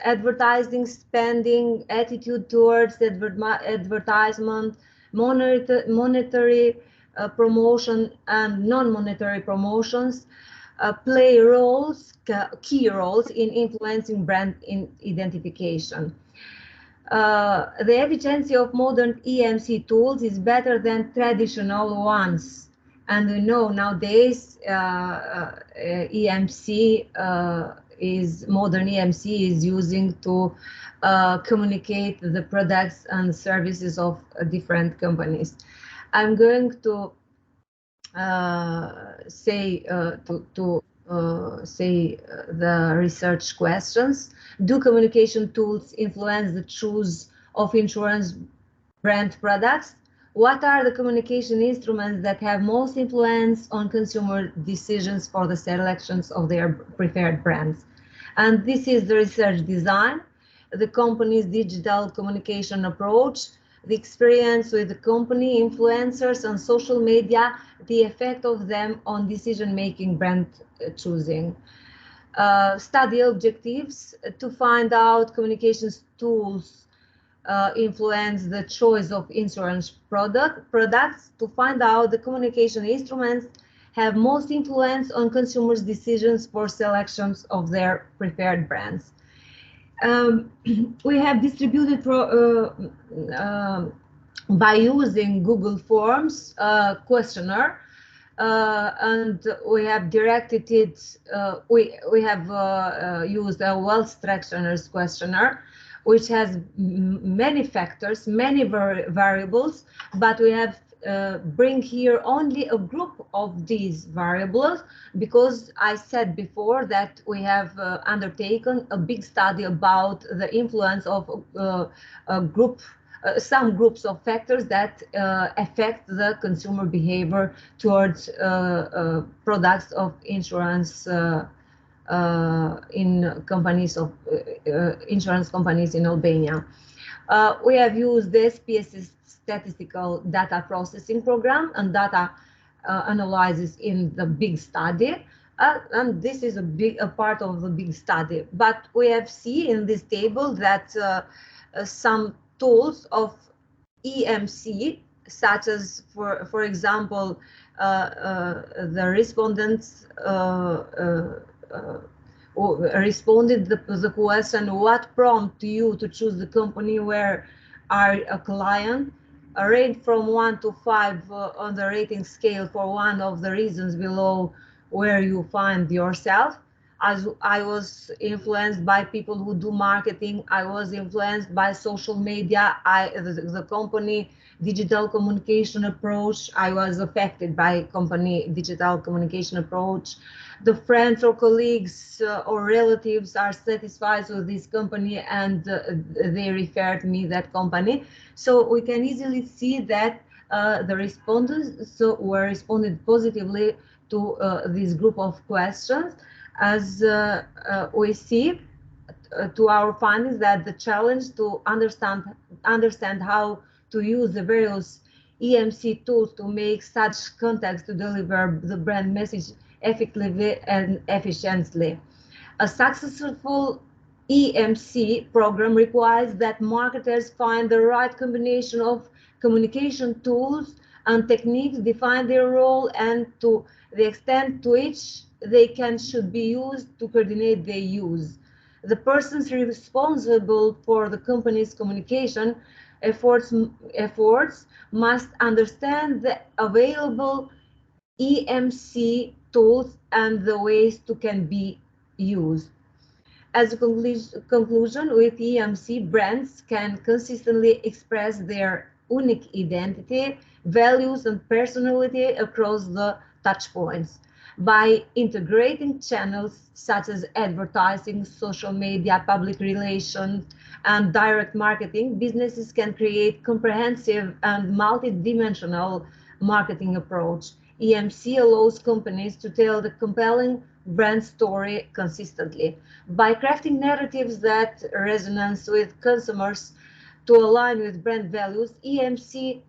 advertising spending, attitude towards advertisement, monetary promotion and non-monetary promotions play key roles in influencing brand identification. The efficiency of modern EMC tools is better than traditional ones, and we know nowadays modern EMC is using to communicate the products and services of different companies. I'm going to say the research questions. Do communication tools influence the choice of insurance brand products? What are the communication instruments that have most influence on consumer decisions for the selections of their preferred brands? And this is the research design, the company's digital communication approach, the experience with the company, influencers on social media, the effect of them on decision-making, brand choosing. Study objectives to find out communications tools influence the choice of insurance products, to find out the communication instruments have most influence on consumers' decisions for selections of their preferred brands. We have distributed by using Google Forms questionnaire, and we have directed it. We have used a well-structured questionnaire, which has many factors, many variables, but we have bring here only a group of these variables, because I said before that we have undertaken a big study about the influence of some groups of factors that affect the consumer behavior towards products of insurance in companies of insurance companies in Albania. We have used the SPSS statistical data processing program and data analysis in the big study. And this is a part of the big study. But we have seen in this table that some tools of EMC, such as, for example, the respondents responded the question, what prompted you to choose the company where are a client, rate from 1 to 5 on the rating scale for one of the reasons below where you find yourself. As I was influenced by people who do marketing, I was influenced by social media, the company digital communication approach, I was affected by company digital communication approach. The friends or colleagues or relatives are satisfied with this company and they referred me that company. So we can easily see that the respondents were responded positively to this group of questions. As we see to our findings that the challenge to understand how to use the various EMC tools to make such contacts to deliver the brand message effectively and efficiently. A successful EMC program requires that marketers find the right combination of communication tools and techniques, define their role, and to the extent to which they should be used to coordinate their use. The persons responsible for the company's communication efforts must understand the available EMC tools and the ways to can be used. As a conclusion, with EMC, brands can consistently express their unique identity, values, and personality across the touchpoints. By integrating channels such as advertising, social media, public relations, and direct marketing, businesses can create comprehensive and multi-dimensional marketing approach. EMC allows companies to tell the compelling brand story consistently. By crafting narratives that resonate with consumers to align with brand values, EMC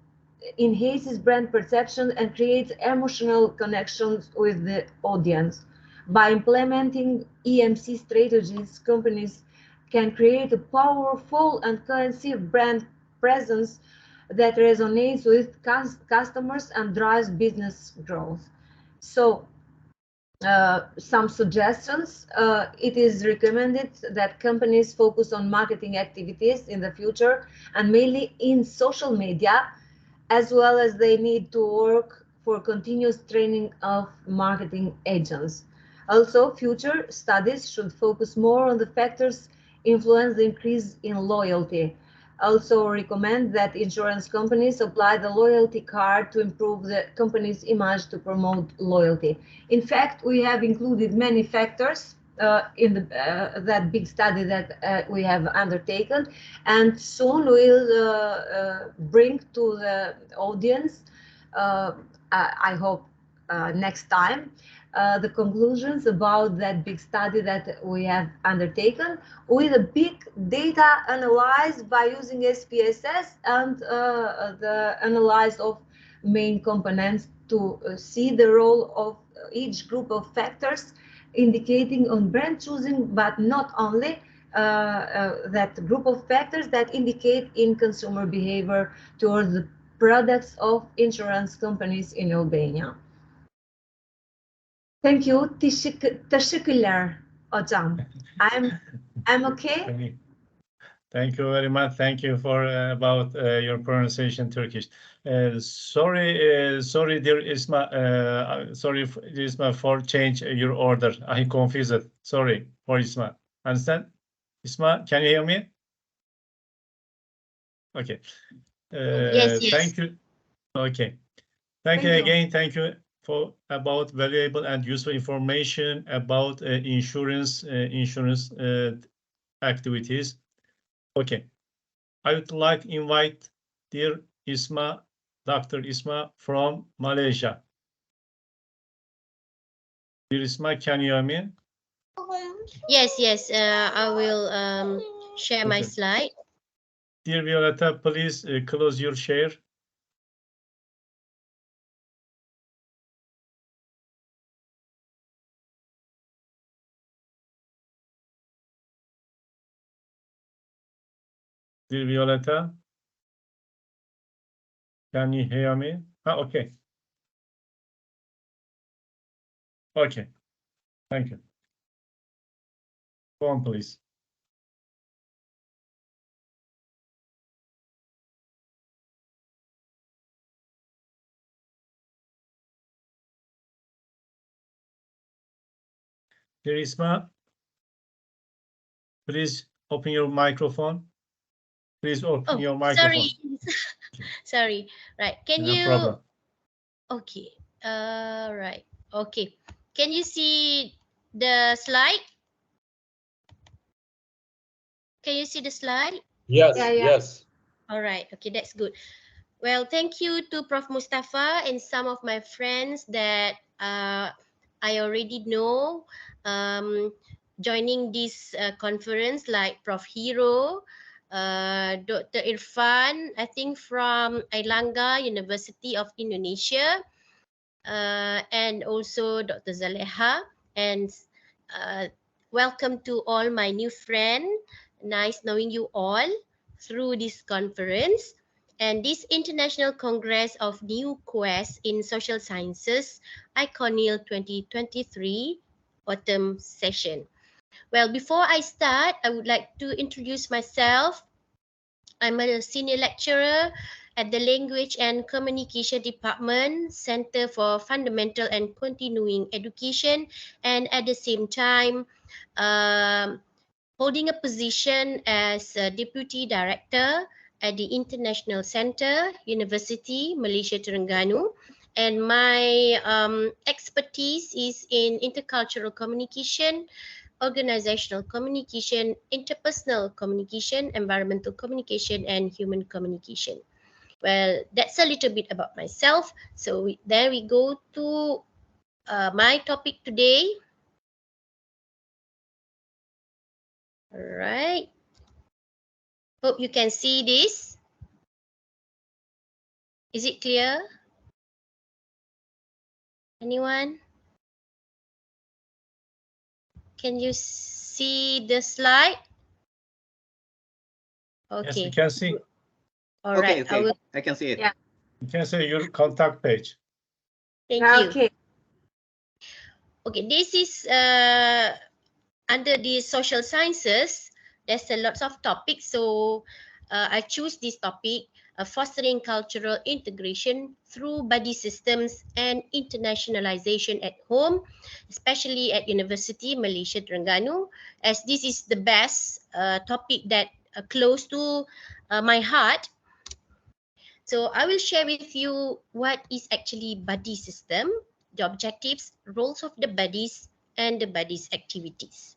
enhances brand perception and creates emotional connections with the audience. By implementing EMC strategies, companies can create a powerful and cohesive brand presence that resonates with customers and drives business growth. So, some suggestions. It is recommended that companies focus on marketing activities in the future and mainly in social media, as well as they need to work for continuous training of marketing agents. Also, future studies should focus more on the factors influence the increase in loyalty. Also recommend that insurance companies apply the loyalty card to improve the company's image to promote loyalty. In fact, we have included many factors in that big study that we have undertaken, and soon we'll bring to the audience, I hope next time, the conclusions about that big study that we have undertaken with a big data analyzed by using SPSS and the analysis of main components to see the role of each group of factors indicating on brand choosing, but not only that group of factors that indicate in consumer behavior towards the products of insurance companies in Albania. Thank you. Teşekkürler hocam. I'm okay. Thank you very much. Thank you for about your pronunciation Turkish. Sorry, dear Isma. Sorry, Isma, for change your order. I confused. Sorry for Isma. Understand? Isma, can you hear me? Okay. Yes. Thank you. Okay. Thank you Thank you. again. Thank you for about valuable and useful information about insurance activities. Okay. I would like to invite dear Isma, Dr. Isma from Malaysia. Dear Isma, can you hear me? Yes, I will share my Okay. slide. Dear Violeta, please close your share. Dear Violeta, can you hear me? Okay. Okay. Thank you. Go on, please. Dear Isma, please open your microphone. Please open your microphone. Sorry. Right. Can No you? problem. Okay. Right. Okay. Can you see the slide? Can you see the slide? Yes, Yeah. yes. All right. Okay, that's good. Well, thank you to Prof. Mustafa and some of my friends that I already know joining this conference, like Prof. Hero, Dr. Irfan, I think from Airlangga University of Indonesia, and also Dr. Zaleha. And welcome to all my new friends. Nice knowing you all through this conference. And this International Congress of New Quest in Social Sciences, Iconil 2023 Autumn Session. Well, before I start, I would like to introduce myself. I'm a senior lecturer at the Language and Communication Department, Center for Fundamental and Continuing Education, and at the same time, holding a position as a Deputy Director at the International Center, University, Malaysia, Terengganu. And my expertise is in intercultural communication, organizational communication, interpersonal communication, environmental communication, and human communication. Well, that's a little bit about myself. So there we go to my topic today. All right. Hope you can see this. Is it clear? Anyone? Can you see the slide? Yes, we Okay. can see. All Okay, right. okay. I can see it. Yeah. You can see your contact page. Thank you. Okay. Okay, this is under the social sciences. There's a lots of topics, so I choose this topic: fostering cultural integration through buddy systems and internationalization at home, especially at University Malaysia Terengganu, as this is the best topic that close to my heart. So I will share with you what is actually buddy system, the objectives, roles of the buddies, and the buddies activities.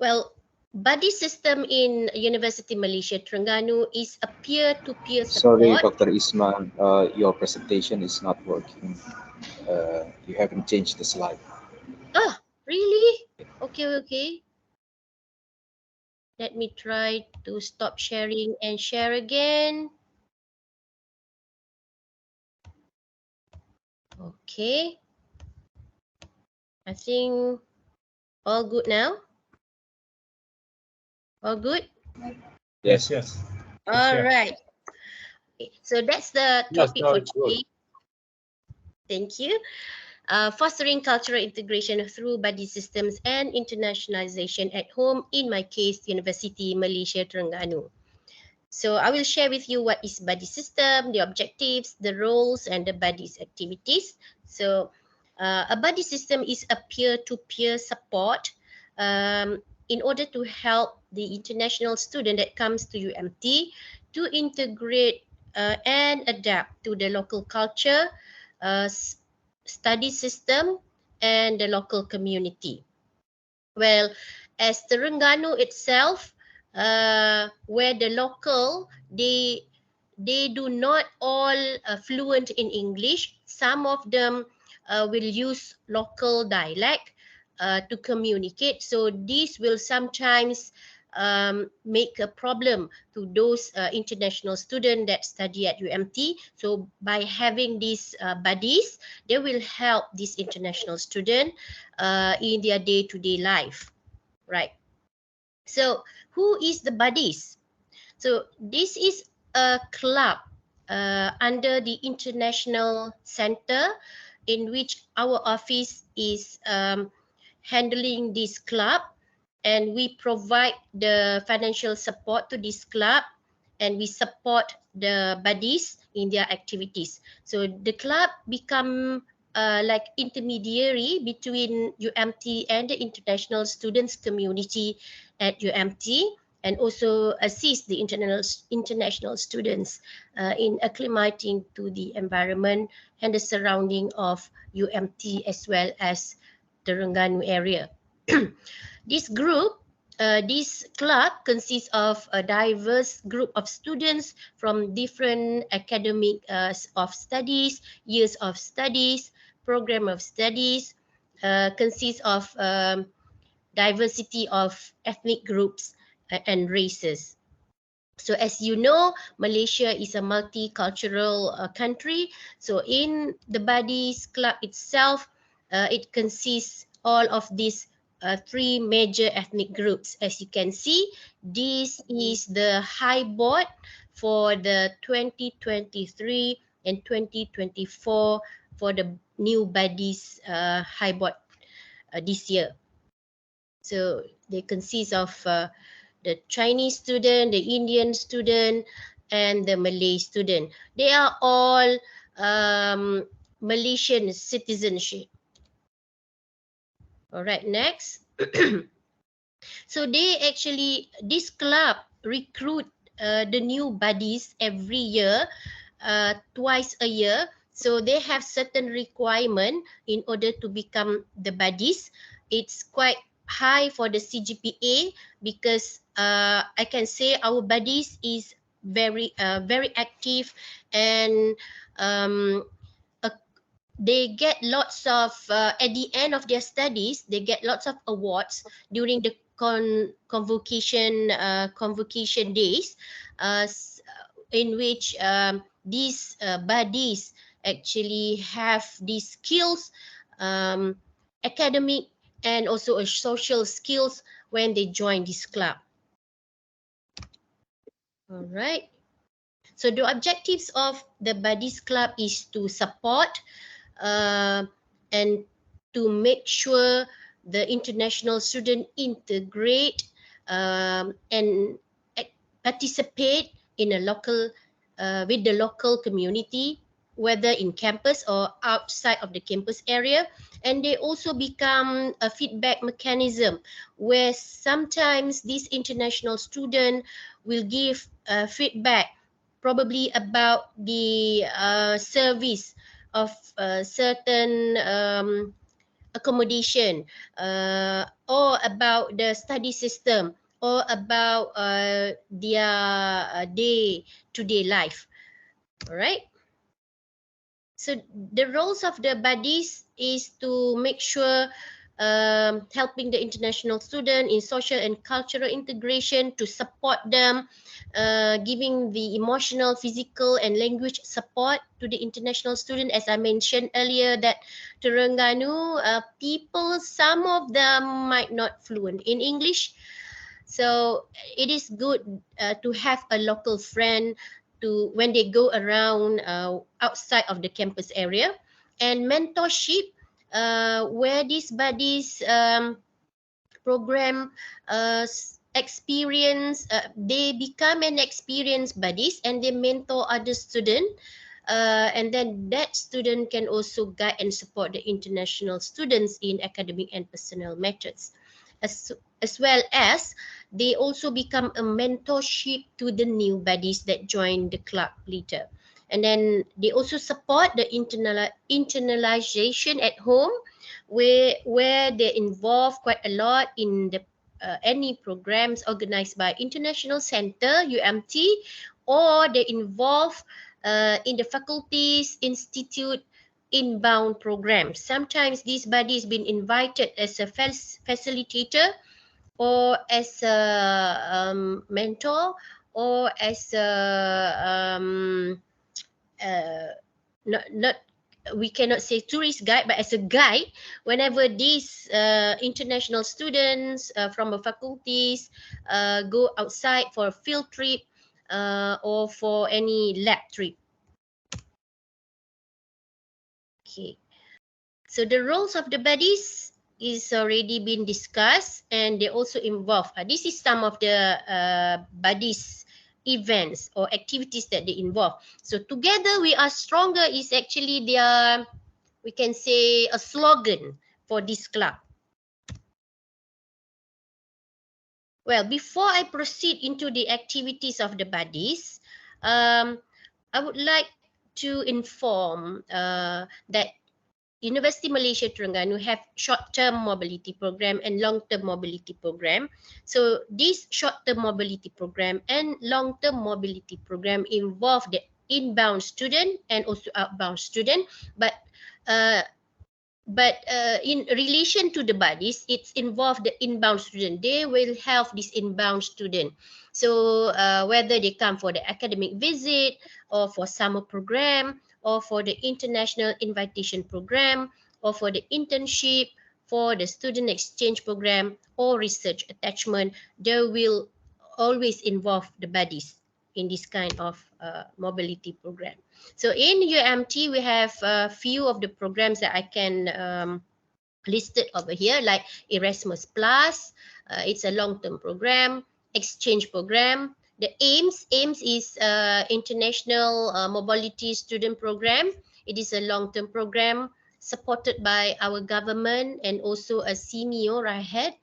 Well, buddy system in University Malaysia Terengganu is a peer-to-peer Sorry, support. Dr. Isman, your presentation is not working. You haven't changed the slide. Oh, really? Okay. Let me try to stop sharing and share again. Okay. I think all good now. All good? Yes. All right. Okay, so that's the topic for today. Thank you. Fostering cultural integration through buddy systems and internationalization at home, in my case, University Malaysia Terengganu. So I will share with you what is buddy system, the objectives, the roles, and the buddies activities. So a buddy system is a peer-to-peer support in order to help the international student that comes to UMT to integrate and adapt to the local culture, study system, and the local community. Well, as Terengganu itself, where the local, they do not all fluent in English. Some of them will use local dialect to communicate. So this will sometimes make a problem to those international students that study at UMT. So by having these buddies, they will help this international student in their day-to-day life, right? So who is the buddies? So this is a club under the International Center, in which our office is handling this club, and we provide the financial support to this club, and we support the buddies in their activities. So the club become like intermediary between UMT and the international students community at UMT, and also assist the international students in acclimating to the environment and the surrounding of UMT as well as Terengganu area. This group, this club consists of a diverse group of students from different academic of studies, years of studies, program of studies, consists of diversity of ethnic groups and races. So as you know, Malaysia is a multicultural country. So in the Buddies Club itself, it consists all of these three major ethnic groups. As you can see, this is the high board for the 2023 and 2024 for the new Buddies high board this year. So they consist of the Chinese student, the Indian student, and the Malay student. They are all Malaysian citizenship. All right, next. So they actually, this club recruit the new buddies every year, twice a year. So they have certain requirement in order to become the buddies. It's quite high for the CGPA because I can say our buddies is very active, and they get lots of at the end of their studies, they get lots of awards during the convocation days, in which these buddies actually have these skills, academic and also social skills when they join this club. All right. So the objectives of the Buddies Club is to support and to make sure the international student integrate and participate in a local with the local community, whether in campus or outside of the campus area. And they also become a feedback mechanism where sometimes this international student will give feedback probably about the service of certain accommodation, or about the study system, or about their day-to-day life. All right. So the roles of the buddies is to make sure helping the international student in social and cultural integration, to support them, giving the emotional, physical, and language support to the international student. As I mentioned earlier, that Terengganu people, some of them might not fluent in English. So it is good to have a local friend to when they go around outside of the campus area. And mentorship, where these buddies program experience, they become an experienced buddies and they mentor other students, and then that student can also guide and support the international students in academic and personal matters. as well as they also become a mentorship to the new buddies that join the club later. And then they also support the internalization at home, where they involve quite a lot in the any programs organized by International Center, UMT, or they involve in the faculties, institute, inbound programs. Sometimes these buddies been invited as a facilitator or as a mentor or as a not we cannot say tourist guide, but as a guide whenever these international students from the faculties go outside for a field trip or for any lab trip. Okay, so the roles of the buddies is already been discussed, and they also involve this is some of the buddies events or activities that they involve. So together we are stronger is actually their, we can say, a slogan for this club. Well, before I proceed into the activities of the buddies, I would like to inform that University Malaysia Terengganu have short-term mobility program and long-term mobility program. So this short-term mobility program and long-term mobility program involve the inbound student and also outbound student, but in relation to the buddies, it's involved the inbound student. They will help this inbound student. So whether they come for the academic visit or for summer program or for the international invitation program or for the internship, for the student exchange program or research attachment, they will always involve the buddies in this kind of mobility program. So in UMT, we have a few of the programs that I can listed over here, like Erasmus Plus. It's a long-term program, exchange program. The AIMS is International Mobility Student Program. It is a long-term program supported by our government and also a CMIO Rahed.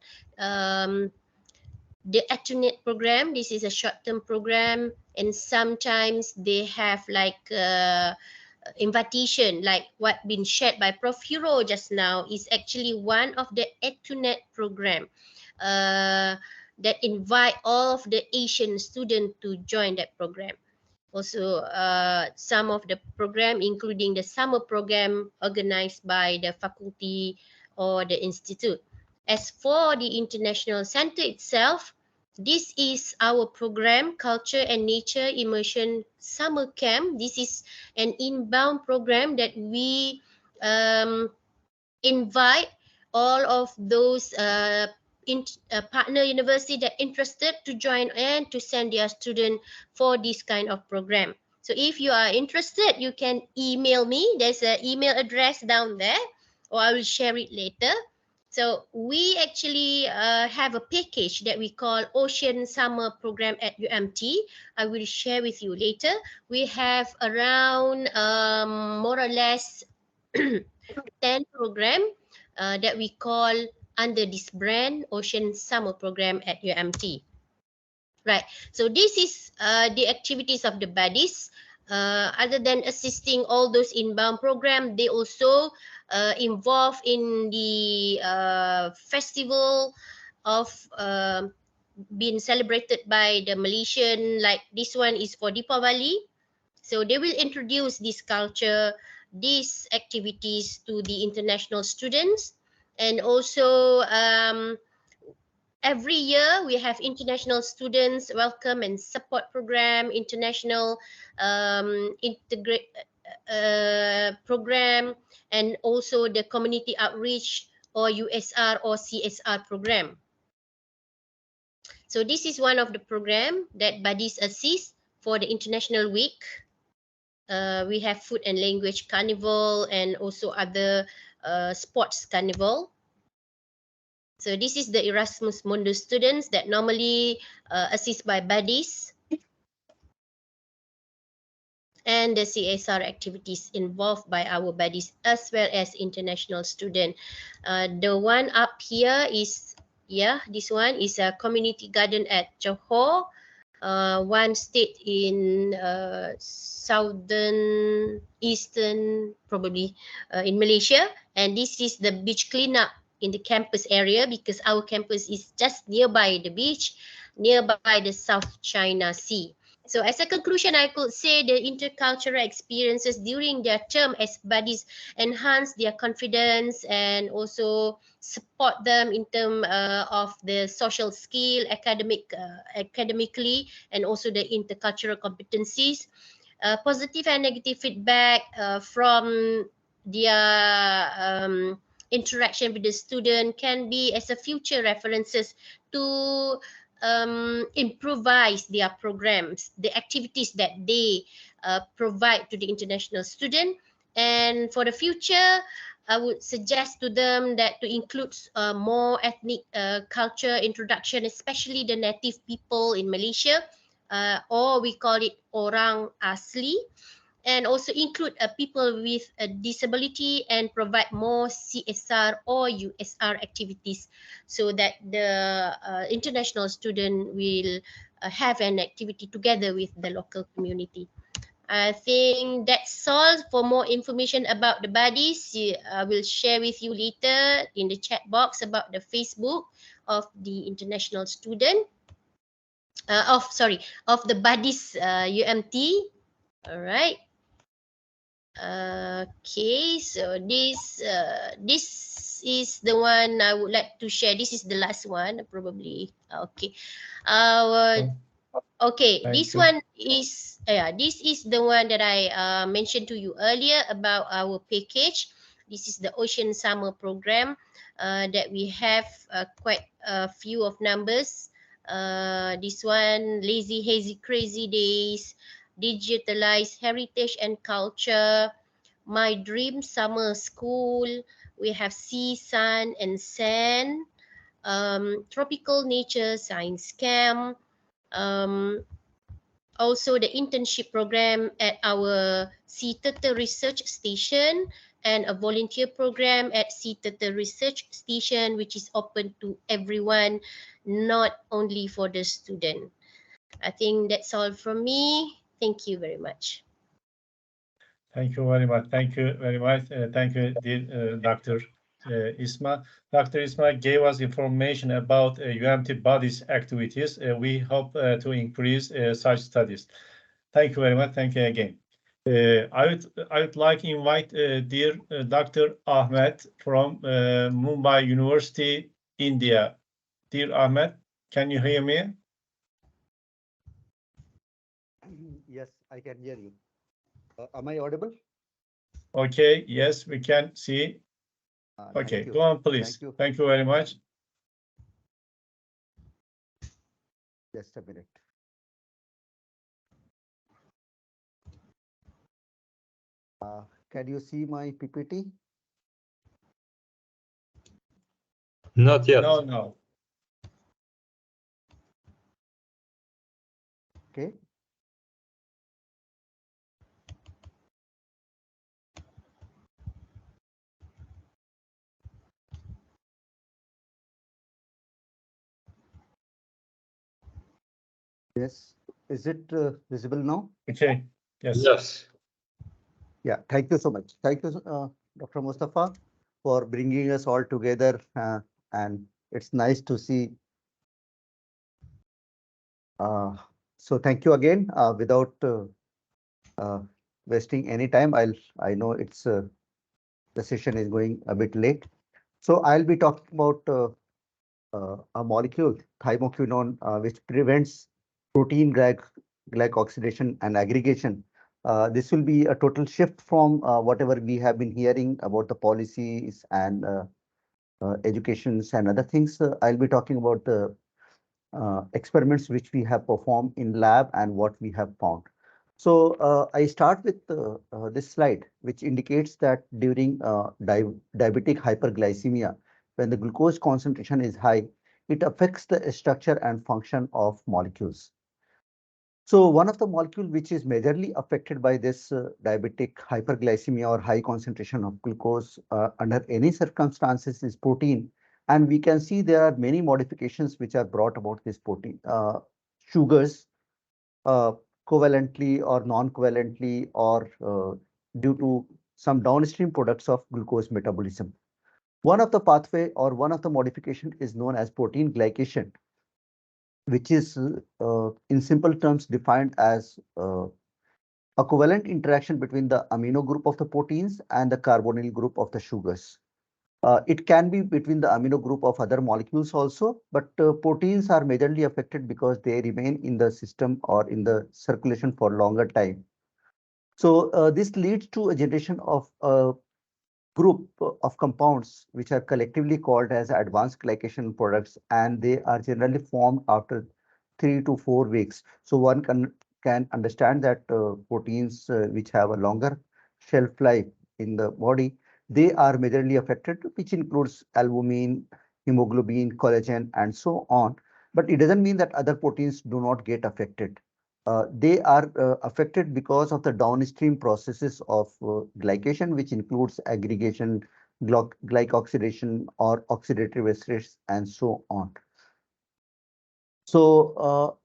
The Iconil program, this is a short-term program, and sometimes they have like invitation, like what been shared by Prof. Hero just now is actually one of the Iconil program that invite all of the Asian students to join that program. Also, some of the program, including the summer program organized by the faculty or the institute. As for the International Center itself, this is our program, Culture and Nature Immersion Summer Camp. This is an inbound program that we invite all of those partner university that interested to join and to send their student for this kind of program. So if you are interested, you can email me. There's an email address down there, or I will share it later. So we actually have a package that we call Ocean Summer Program at UMT. I will share with you later. We have around more or less 10 program that we call under this brand Ocean Summer Program at UMT. Right. So this is the activities of the buddies. Other than assisting all those inbound program, they also involved in the festival of being celebrated by the Malaysian, like this one is for Deepavali. So they will introduce this culture, these activities to the international students. And also every year we have international students welcome and support program, international integrate program, and also the community outreach or USR or CSR program. So this is one of the program that buddies assist for the International Week. We have food and language carnival and also other sports carnival. So this is the Erasmus Mundus students that normally assist by buddies, and the CSR activities involved by our buddies as well as international student. The one up here is Yeah, this one is a community garden at Johor, one state in southern eastern, probably in Malaysia. And this is the beach cleanup in the campus area, because our campus is just nearby the beach, nearby the South China Sea. So as a conclusion, I could say the intercultural experiences during their term as buddies enhance their confidence and also support them in terms of the social skill, academically, and also the intercultural competencies. Positive and negative feedback from their interaction with the student can be as a future references to improvise their programs, the activities that they provide to the international student. And for the future, I would suggest to them that to include more ethnic culture introduction, especially the native people in Malaysia, or we call it orang asli, and also include people with a disability and provide more CSR or USR activities, so that the international student will have an activity together with the local community. I think that's all. For more information about the buddies, I will share with you later in the chat box about the Facebook of the international student. Of the buddies UMT. All right. Okay, so this is the one I would like to share. This is the last one, probably. Okay. Okay, Thank this you. one is this is the one that I mentioned to you earlier about our package. This is the Ocean Summer program that we have quite a few of numbers. This one, Lazy Hazy Crazy Days, Digitalize Heritage and Culture, My Dream Summer School. We have Sea, Sun and Sand, Tropical Nature Science Camp, also the internship program at our Sea Turtle Research Station, and a volunteer program at Sea Turtle Research Station, which is open to everyone, not only for the student. I think that's all from me. Thank you very much. Thank you very much. Thank you very much. Thank you, dear Dr. Isma. Dr. Isma gave us information about UMT bodies activities. We hope to increase such studies. Thank you very much. Thank you again. I would like to invite dear Dr. Ahmed from Mumbai University, India. Dear Ahmed, can you hear me? Yes, I can hear you. Am I audible? Okay, yes, we can see. Okay, go on, please. Thank you very much. Just a minute. Can you see my PPT? Not yet. No. Okay. Yes. Is it visible now? Okay. Yes. Yes. Yeah. Thank you so much. Thank you, Dr. Mustafa, for bringing us all together. And it's nice to see. So thank you again. Without wasting any time, I know it's the session is going a bit late. So I'll be talking about a molecule, thymoquinone, which prevents protein glycoxidation and aggregation. This will be a total shift from whatever we have been hearing about the policies and educations and other things. I'll be talking about the experiments which we have performed in lab and what we have found. So I start with this slide, which indicates that during diabetic hyperglycemia, when the glucose concentration is high, it affects the structure and function of molecules. So one of the molecules which is majorly affected by this diabetic hyperglycemia or high concentration of glucose under any circumstances is protein, And we can see there are many modifications which are brought about this protein sugars uh, covalently or non-covalently or due to some downstream products of glucose metabolism. One of the pathway or one of the modification is known as protein glycation, which is in simple terms defined as a covalent interaction between the amino group of the proteins and the carbonyl group of the sugars. It can be between the amino group of other molecules also, but proteins are majorly affected because they remain in the system or in the circulation for longer time. So this leads to a generation of a group of compounds which are collectively called as advanced glycation products, and they are generally formed after 3 to 4 weeks. So one can understand that proteins which have a longer shelf life in the body, they are majorly affected, which includes albumin, hemoglobin, collagen, and so on. But it doesn't mean that other proteins do not get affected. They are affected because of the downstream processes of glycation, which includes aggregation, glycoxidation, or oxidative stress, and so on. So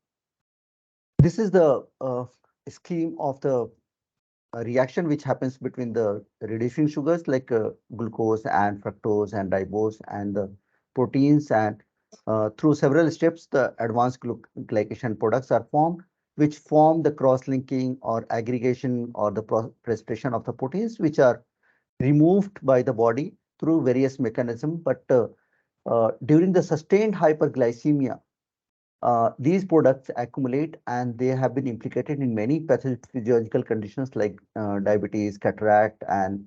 this is the scheme of the reaction which happens between the reducing sugars like glucose and fructose and ribose and the proteins, and through several steps the advanced glycation products are formed, which form the cross-linking or aggregation or the precipitation of the proteins, which are removed by the body through various mechanisms. But during the sustained hyperglycemia, these products accumulate and they have been implicated in many pathophysiological conditions like diabetes, cataract, and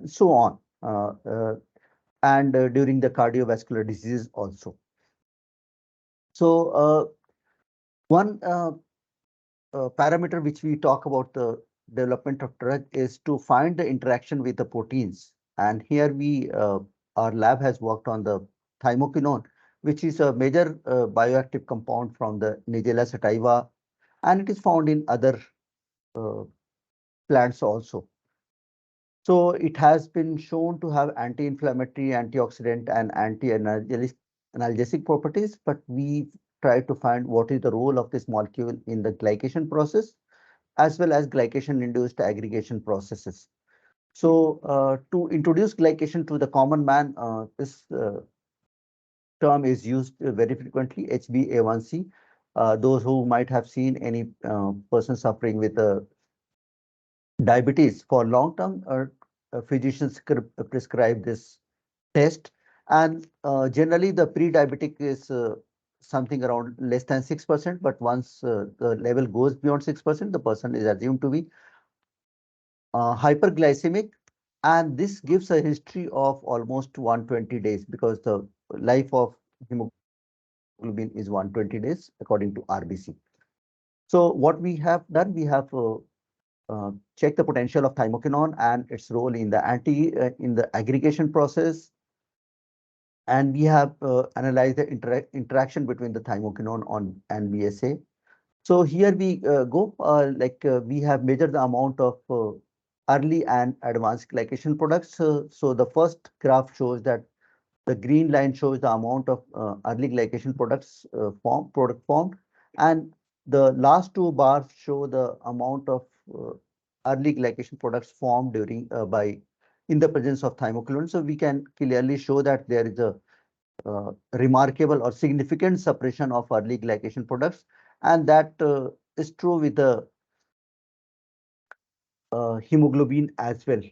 so on, and during the cardiovascular diseases also. So one parameter which we talk about the development of drug is to find the interaction with the proteins. And here our lab has worked on the thymoquinone, which is a major bioactive compound from the Nigella sativa, and it is found in other uh, plants also. So it has been shown to have anti-inflammatory, antioxidant, and anti-analgesic properties, but we try to find what is the role of this molecule in the glycation process as well as glycation-induced aggregation processes. So to introduce glycation to the common man, this term is used very frequently, HbA1c. Those who might have seen any person suffering with diabetes for long term, physicians prescribe this test. And generally, the pre-diabetic is something around less than 6%, but once the level goes beyond 6%, the person is assumed to be hyperglycemic, and this gives a history of almost 120 days because the life of hemoglobin is 120 days according to RBC. So what we have done, we have checked the potential of thymoquinone and its role in the in the aggregation process, and we have analyzed the interaction between the thymoquinone on and BSA. So here we go, we have measured the amount of early and advanced glycation products. So the first graph shows that the green line shows the amount of early glycation products formed, and the last two bars show the amount of early glycation products formed during in the presence of thymoquinone. So we can clearly show that there is a remarkable or significant suppression of early glycation products, and that is true with the hemoglobin as well.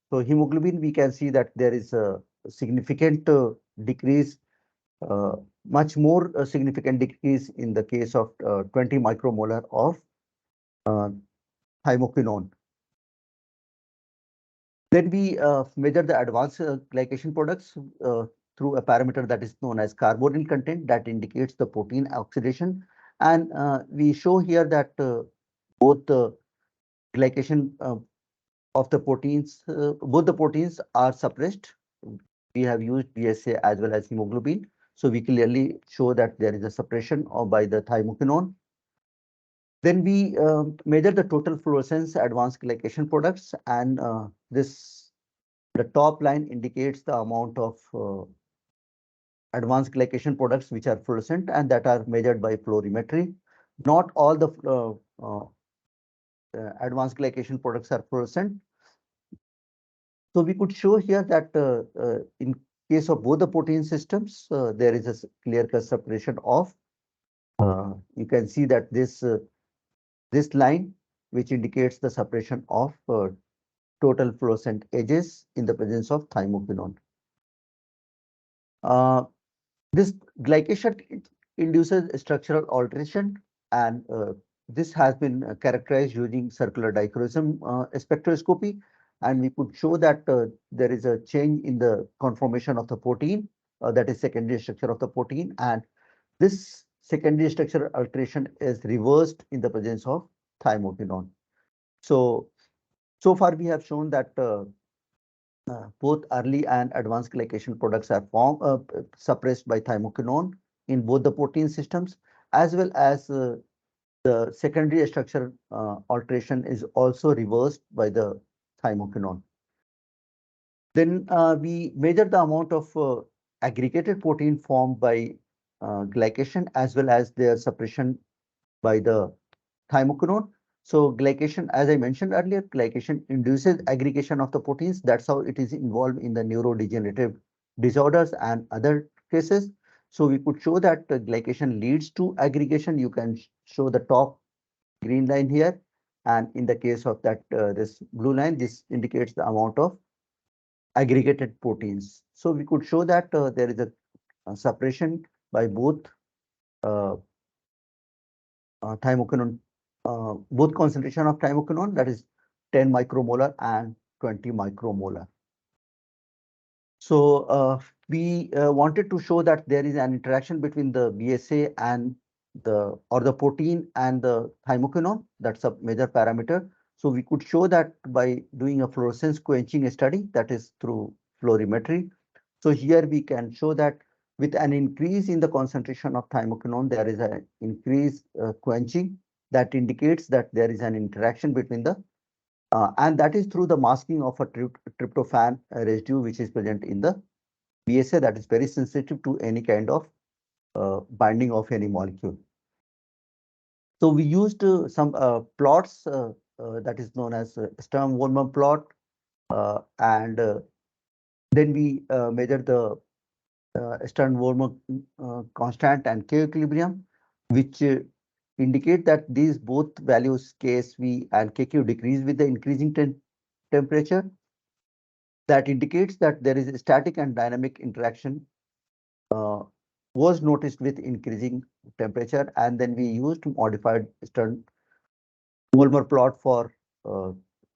So hemoglobin, we can see that there is a significant decrease, uh, much more significant decrease in the case of 20 micromolar of uh, thymoquinone. Then we measure the advanced glycation products through a parameter that is known as carbonyl content that indicates the protein oxidation. And we show here that both the glycation of the proteins, both the proteins are suppressed. We have used BSA as well as hemoglobin. So we clearly show that there is a suppression by the thymoquinone. Then we measure the total fluorescence advanced glycation products, and the top line indicates the amount of advanced glycation products which are fluorescent and that are measured by fluorimetry. Not all the advanced glycation products are fluorescent. So we could show here that in case of both the protein systems, there is a clear-cut separation of. You can see that this line, which indicates the separation of total fluorescent edges in the presence of thymoquinone. This glycation induces structural alteration, and this has been characterized using circular dichroism spectroscopy, and we could show that there is a change in the conformation of the protein, that is secondary structure of the protein, and this secondary structure alteration is reversed in the presence of thymoquinone. So far we have shown that both early and advanced glycation products are suppressed by thymoquinone in both the protein systems, as well as the secondary structure alteration is also reversed by the thymoquinone. Then we measure the amount of aggregated protein formed by glycation as well as their suppression by the thymoquinone. So glycation, as I mentioned earlier, glycation induces aggregation of the proteins. That's how it is involved in the neurodegenerative disorders and other cases. So we could show that glycation leads to aggregation. You can show the top green line here. And in the case of that, this blue line, this indicates the amount of aggregated proteins. So we could show that there is a separation by both thymoquinone, both concentration of thymoquinone, that is 10 micromolar and 20 micromolar. So we wanted to show that there is an interaction between the BSA and the protein and the thymoquinone. That's a major parameter. So we could show that by doing a fluorescence quenching study, that is through fluorimetry. So here we can show that with an increase in the concentration of thymoquinone, there is an increased quenching that indicates that there is an interaction between the and that is through the masking of a tryptophan residue which is present in the BSA, that is very sensitive to any kind of binding of any molecule. So we used some plots that is known as Stern-Wolman plot, and then we measured the Stern-Wolman constant and K equilibrium, which indicate that these both values KSV and KQ decrease with the increasing temperature. That indicates that there is a static and dynamic interaction was noticed with increasing temperature, and then we used modified Stern-Wolman plot for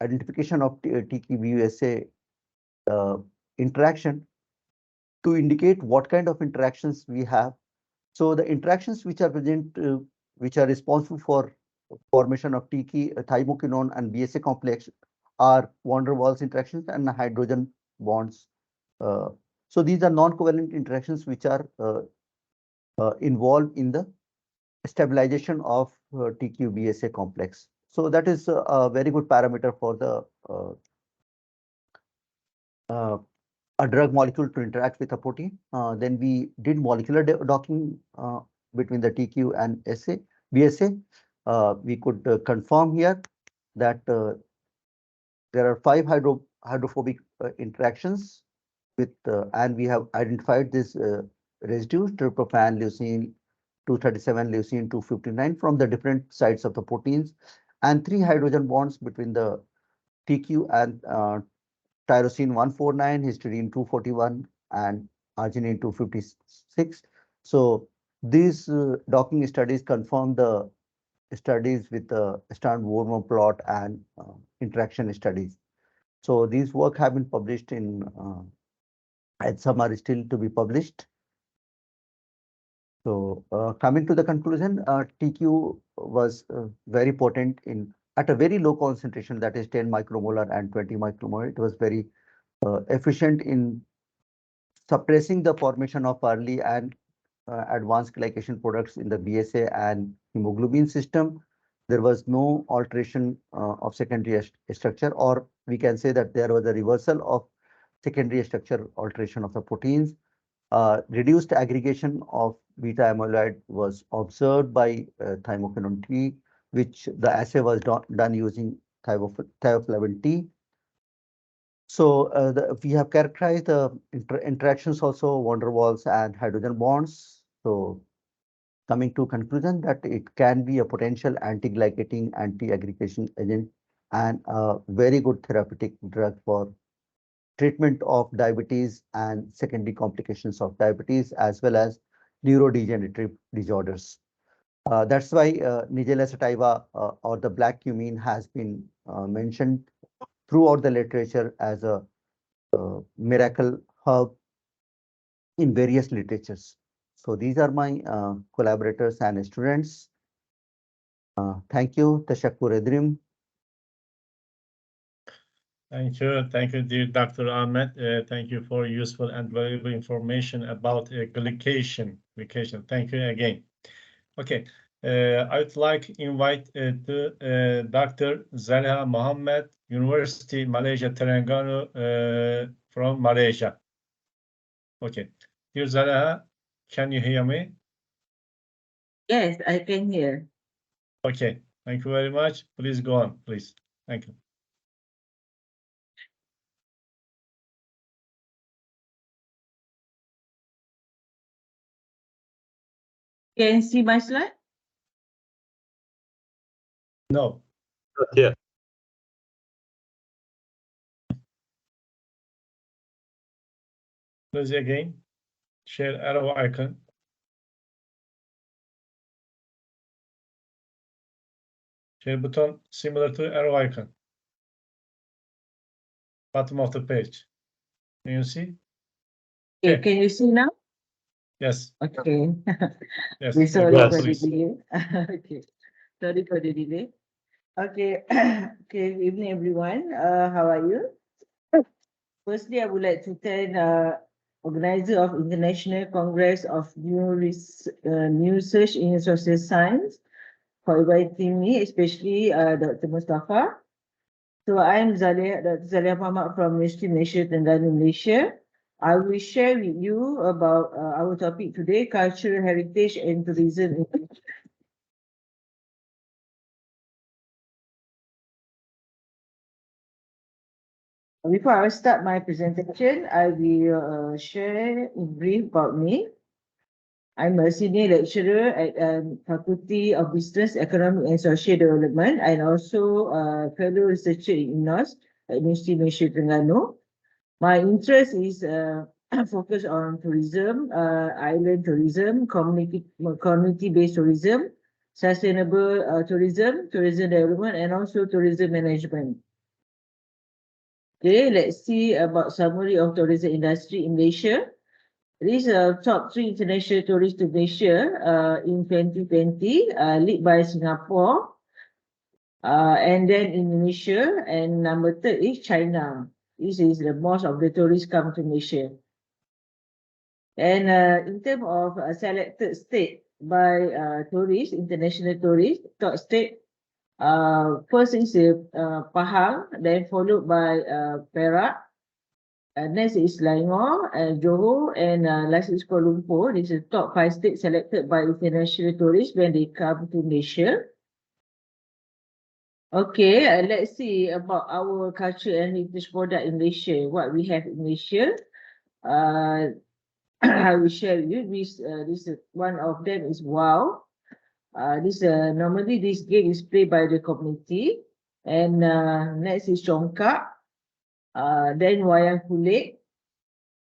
identification of TQ-BUSA interaction to indicate what kind of interactions we have. So the interactions which are present, which are responsible for formation of thymoquinone and BSA complex are van der Waals interactions and hydrogen bonds. So these are non-covalent interactions which are involved in the stabilization of TQ-BSA complex. So that is a very good parameter for the a drug molecule to interact with a protein. Then we did molecular docking between the TQ and BSA. We could confirm here that there are 5 hydrophobic interactions with, and we have identified this residues, tryptophan, leucine, 237, leucine, 259 from the different sites of the proteins, and 3 hydrogen bonds between the TQ and tyrosine 149, histidine 241, and arginine 256. So these docking studies confirm the studies with the Stern-Wolman plot and interaction studies. So these work have been published in, and some are still to be published. So coming to the conclusion, TQ was very potent in at a very low concentration, that is 10 micromolar and 20 micromolar. It was very efficient in suppressing the formation of early and advanced glycation products in the BSA and hemoglobin system. There was no alteration of secondary structure, or we can say that there was a reversal of secondary structure alteration of the proteins. reduced aggregation of beta amyloid was observed by thymoquinone T, which the assay was done using thioflavin T. So we have characterized the interactions also, van der Waals and hydrogen bonds. So coming to conclusion that it can be a potential anti-glycating, anti-aggregation agent and a very good therapeutic drug for treatment of diabetes and secondary complications of diabetes as well as neurodegenerative disorders. That's why Nigella sativa or the black cumin has been mentioned throughout the literature as a miracle herb in various literatures. So these are my collaborators and students. Thank you, Tashakkur Edrim. Thank you, dear Dr. Ahmed. Thank you for useful and valuable information about glycation. Thank you again. Okay, I would like to invite Dr. Zaliha Mohammed, University Malaysia Terengganu from Malaysia. Okay, dear Zaliha, can you hear me? Yes, I can hear. Okay, thank you very much. Please go on, please. Thank you. Can you see my slide? No. Not yet. Please again, share arrow icon. Share button similar to arrow icon. Bottom of the page. Can you see? Okay, can you see now? Yes. Okay. Yes. We're sorry Yes. for the Please. delay. Okay. Sorry for the delay. Okay. Okay, good evening, everyone. How are you? Firstly, I would like to thank organizer of International Congress of New Research in Social Science for inviting me, especially Dr. Mustafa. So I am Dr. Zaliha Muhammad from University Malaysia, Terengganu, Malaysia. I will share with you about our topic today, cultural heritage and tourism. Before I start my presentation, I will share in brief about me. I'm a senior lecturer at Faculty of Business, Economic and Social Development, and also a fellow researcher in INOS at University Malaysia, Terengganu. My interest is focused on tourism, island tourism, community-based tourism, sustainable tourism, tourism development, and also tourism management. Okay, let's see about summary of tourism industry in Malaysia. These are top 3 international tourist to Malaysia in 2020, led by Singapore, and then Indonesia, and number 3 is China. This is the most of the tourists come to Malaysia. And in terms of selected state by tourists, international tourists, top state, first is Pahang, then followed by Perak. Next is Selangor, Johor, and last is Kuala Lumpur. This is top 5 states selected by international tourists when they come to Malaysia. Okay, let's see about our culture and heritage product in Malaysia. What we have in Malaysia. I will share with you. This one of them is WOW. Normally this game is played by the community. And next is Congkak. Then Wayang Kulit.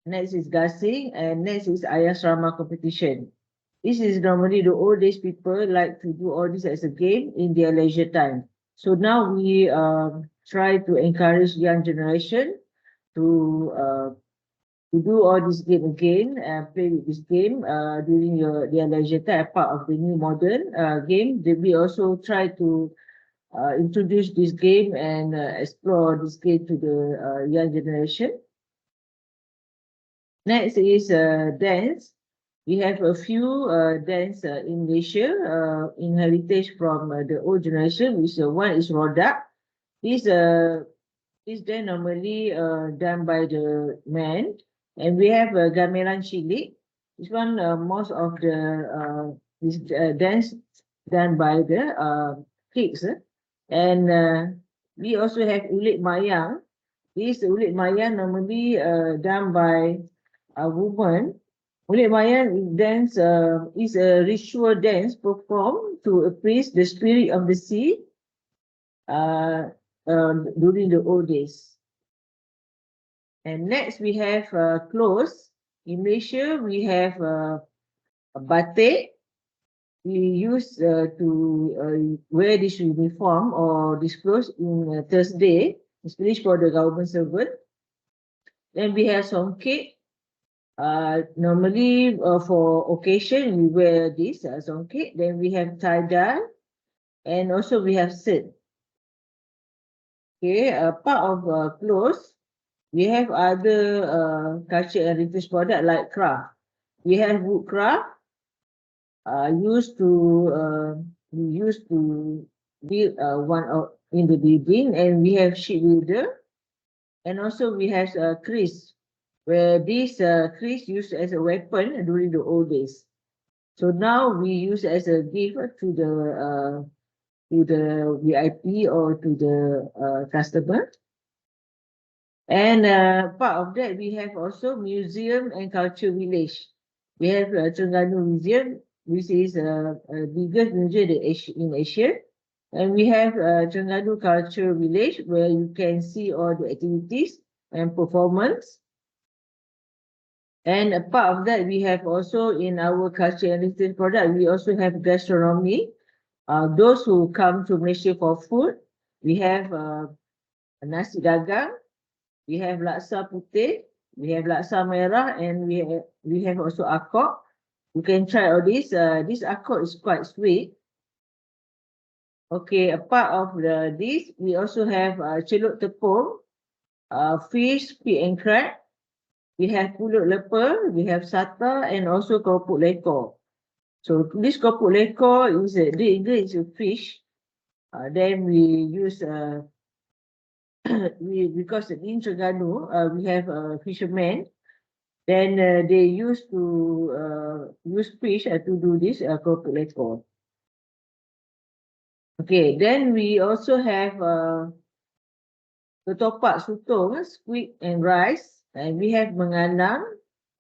Next is Gasing, and next is Ayah Asrama competition. This is normally the old days people like to do all this as a game in their leisure time. So now we try to encourage young generation to do all this game again and play with this game during their leisure time, part of the new modern game. We also try to introduce this game and explore this game to the young generation. Next is dance. We have a few dance in Malaysia in heritage from the old generation, which one is Rodak. This dance normally done by the men, And we have gamelan cilik. This one, most of the dance done by the kids. And we also have ulit mayang. This ulit mayang normally done by a woman. Ulit mayang dance is a ritual dance performed to appease the spirit of the sea during the old days. And next we have clothes. In Malaysia, we have a batik. We use to wear this uniform or this clothes in Thursday, especially for the government servant. Then we have songkit. Normally for occasion, we wear this songkit. Then we have tie-dye. And also we have silk. Okay, part of clothes, we have other culture and heritage product like craft. We have wood craft used to build one in the building, and we have sheep builder, and also we have kris, where this kris used as a weapon during the old days. So now we use as a gift to the VIP or to the customer. And part of that, we have also museum and culture village. We have Terengganu Museum, which is the biggest museum in Asia. And we have Terengganu Culture Village, where you can see all the activities and performance. And a part of that, we have also in our culture and heritage product, we also have gastronomy. Those who come to Malaysia for food, we have nasi dagang, we have laksa putih, we have laksa merah, and we have also akok. You can try all this. This akok is quite sweet. Okay, a part of this, we also have celup tepung, fish, pig and crab. We have pulut lepah, we have sata, and also keropok lekor. So this keropok lekor is the ingredient is a fish. Then we use because in Terengganu we have fishermen. Then they used to use fish to do this keropok lekor. Okay, then we also have ketupat sotong, squid and rice, and we have menganang,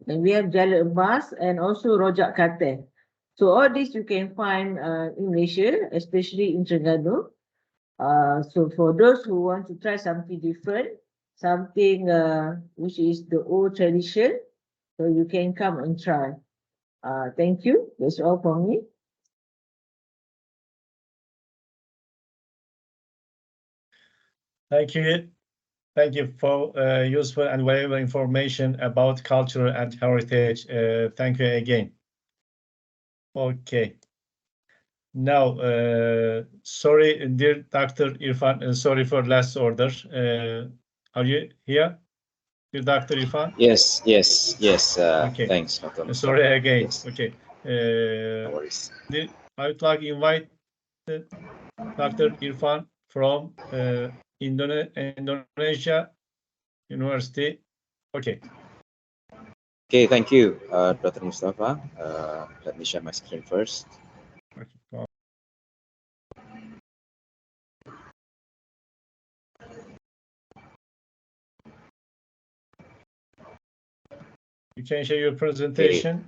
and we have jala emas, and also rojak kateh. So all this you can find in Malaysia, especially in Terengganu. So for those who want to try something different, something which is the old tradition, so you can come and try. Thank you. That's all from me. Thank you. Thank you for useful and valuable information about culture and heritage. Thank you again. Okay. Now, sorry, dear Dr. Irfan, sorry for last order. Are you here, dear Dr. Irfan? Yes. Okay. Thanks, Dr. Sorry Mustafa. again. Yes. Okay. No worries. I would like to invite Dr. Irfan from Indonesia University. Okay. Okay, thank you, Dr. Mustafa. Let me share my screen first. Okay. You can share your presentation.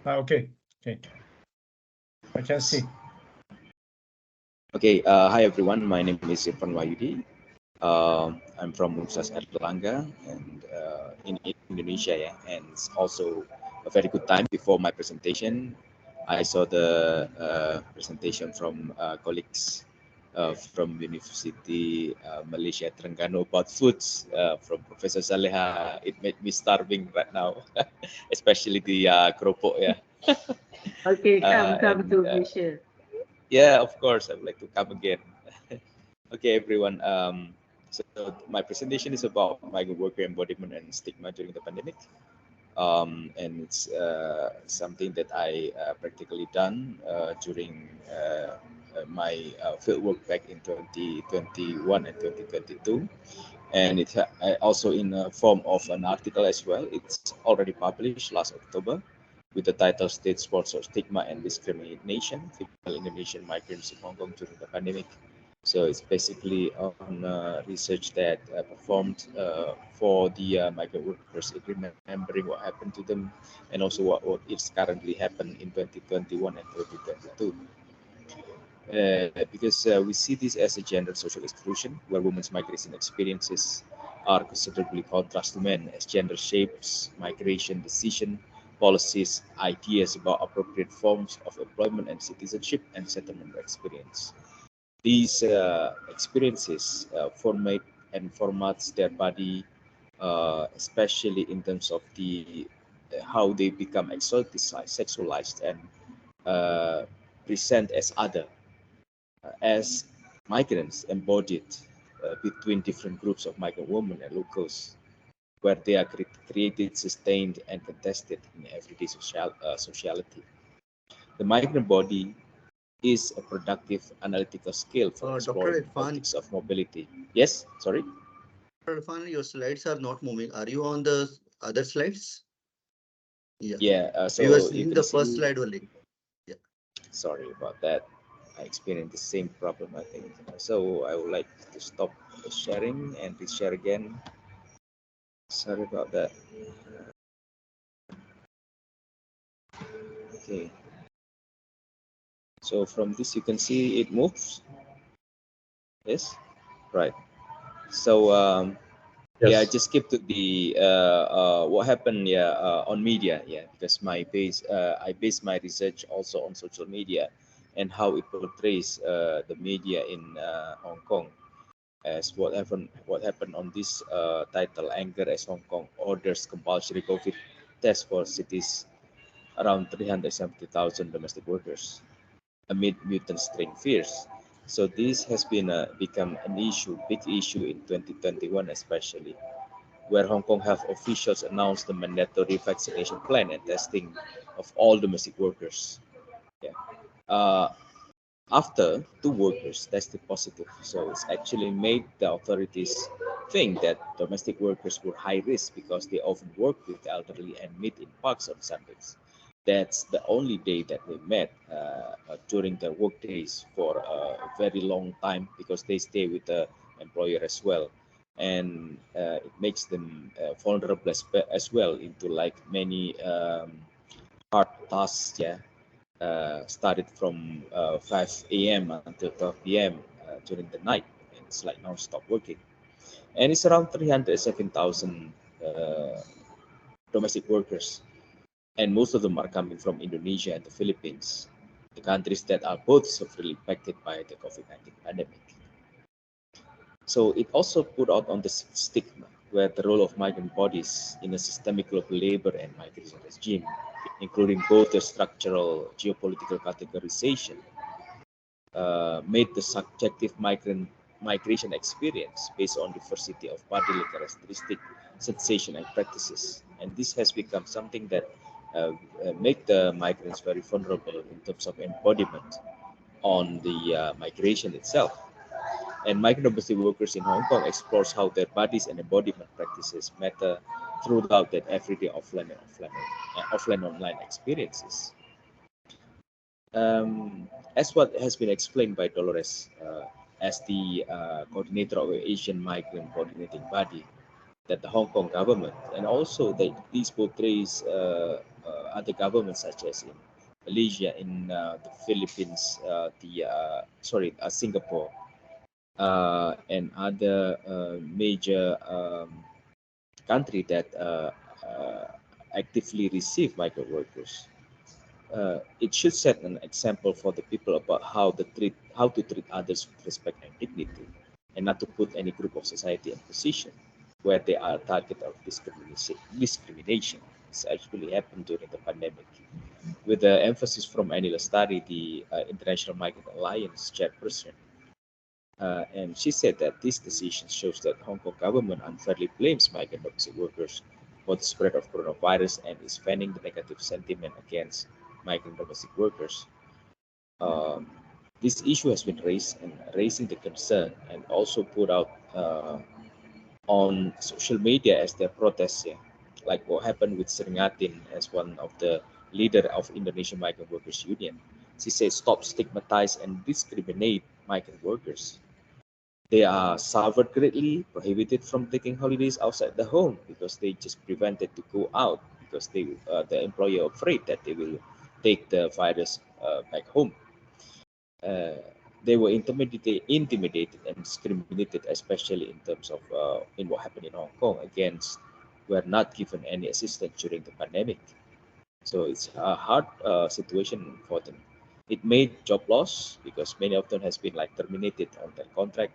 Okay. I can see. Okay, hi everyone. My name is Irfan Wahyudi. I'm from Universitas Airlangga and in Indonesia, yeah. And it's also a very good time before my presentation. I saw the presentation from colleagues from University Malaysia Terengganu about foods from Professor Saleha. It made me starving right now, especially the keropok, yeah. Okay, come to Malaysia. Yeah, of course, I would like to come again. Okay, everyone. So my presentation is about migrant worker embodiment and stigma during the pandemic. And it's something that I practically done during my field work back in 2021 and 2022. and it also in a form of an article as well. It's already published last October with the title State Sponsored Stigma and Discrimination, Female Indonesian Migrants in Hong Kong during the pandemic. So it's basically on research that performed for the migrant workers, remembering what happened to them, and also what is currently happened in 2021 and 2022. Because we see this as a gender social exclusion, where women's migration experiences are considerably contrast to men, as gender shapes migration decision, policies, ideas about appropriate forms of employment and citizenship and settlement experience. These experiences formate and formats their body, especially in terms of the how they become exoticized, sexualized, and present as other, as migrants embodied between different groups of migrant women and locals, where they are created, sustained, and contested in everyday sociality. The migrant body is a productive analytical skill for exploring the politics of mobility. Yes, sorry? Dr. Irfan, your slides are not moving. Are you on the other slides? Yeah, so we were seeing the first slide only. Yeah. Sorry about that. I experienced the same problem, I think. So I would like to stop the sharing and reshare again. Sorry about that. Okay. So from this, you can see it moves. Yes, right. So yeah, I just skip to the what happened on media, because I base my research also on social media and how it portrays the media in Hong Kong, as what happened on this title, Anger as Hong Kong orders compulsory COVID test for cities around 370,000 domestic workers amid mutant strain fears. So this has been become an big issue in 2021 especially, where Hong Kong health officials announced the mandatory vaccination plan and testing of all domestic workers. Yeah. After two workers tested positive, so it's actually made the authorities think that domestic workers were high risk because they often work with the elderly and meet in parks on Sundays. That's the only day that they met during their work days for a very long time, because they stay with the employer as well, and it makes them vulnerable as well into like many hard tasks. Started from 5 a.m. until 12 p.m. During the night. It's like non-stop working, and it's around 307,000 domestic workers, and most of them are coming from Indonesia and the Philippines, the countries that are both severely impacted by the COVID-19 pandemic. So it also put out on the stigma, where the role of migrant bodies in a systemic global labor and migration regime, including both the structural geopolitical categorization, made the subjective migration experience based on diversity of bodily characteristic, sensation, and practices. And this has become something that make the migrants very vulnerable in terms of embodiment on the migration itself. And migrant domestic workers in Hong Kong explores how their bodies and embodiment practices matter throughout their everyday offline online experiences. As what has been explained by Dolores as the coordinator of the Asian Migrant Coordinating Body, that the Hong Kong government, and also these portrays other governments such as in Malaysia, in the Philippines, Singapore, and other major country that actively receive migrant workers. It should set an example for the people about how to treat others with respect and dignity, and not to put any group of society in position where they are target of discrimination. This actually happened during the pandemic. With the emphasis from Anila Study, the International Migrant Alliance chairperson, and she said that this decision shows that Hong Kong government unfairly blames migrant domestic workers for the spread of coronavirus and is fanning the negative sentiment against migrant domestic workers. This issue has been raised and raising the concern, and also put out on social media as their protest, yeah, like what happened with Seringatin as one of the leader of Indonesian Migrant Workers Union. She says, stop stigmatize and discriminate migrant workers. They are suffered greatly, prohibited from taking holidays outside the home because they just prevented to go out because the employer afraid that they will take the virus back home. They were intimidated and discriminated, especially in terms of in what happened in Hong Kong. Against, were not given any assistance during the pandemic. So it's a hard situation for them. It made job loss because many of them has been like terminated on their contract.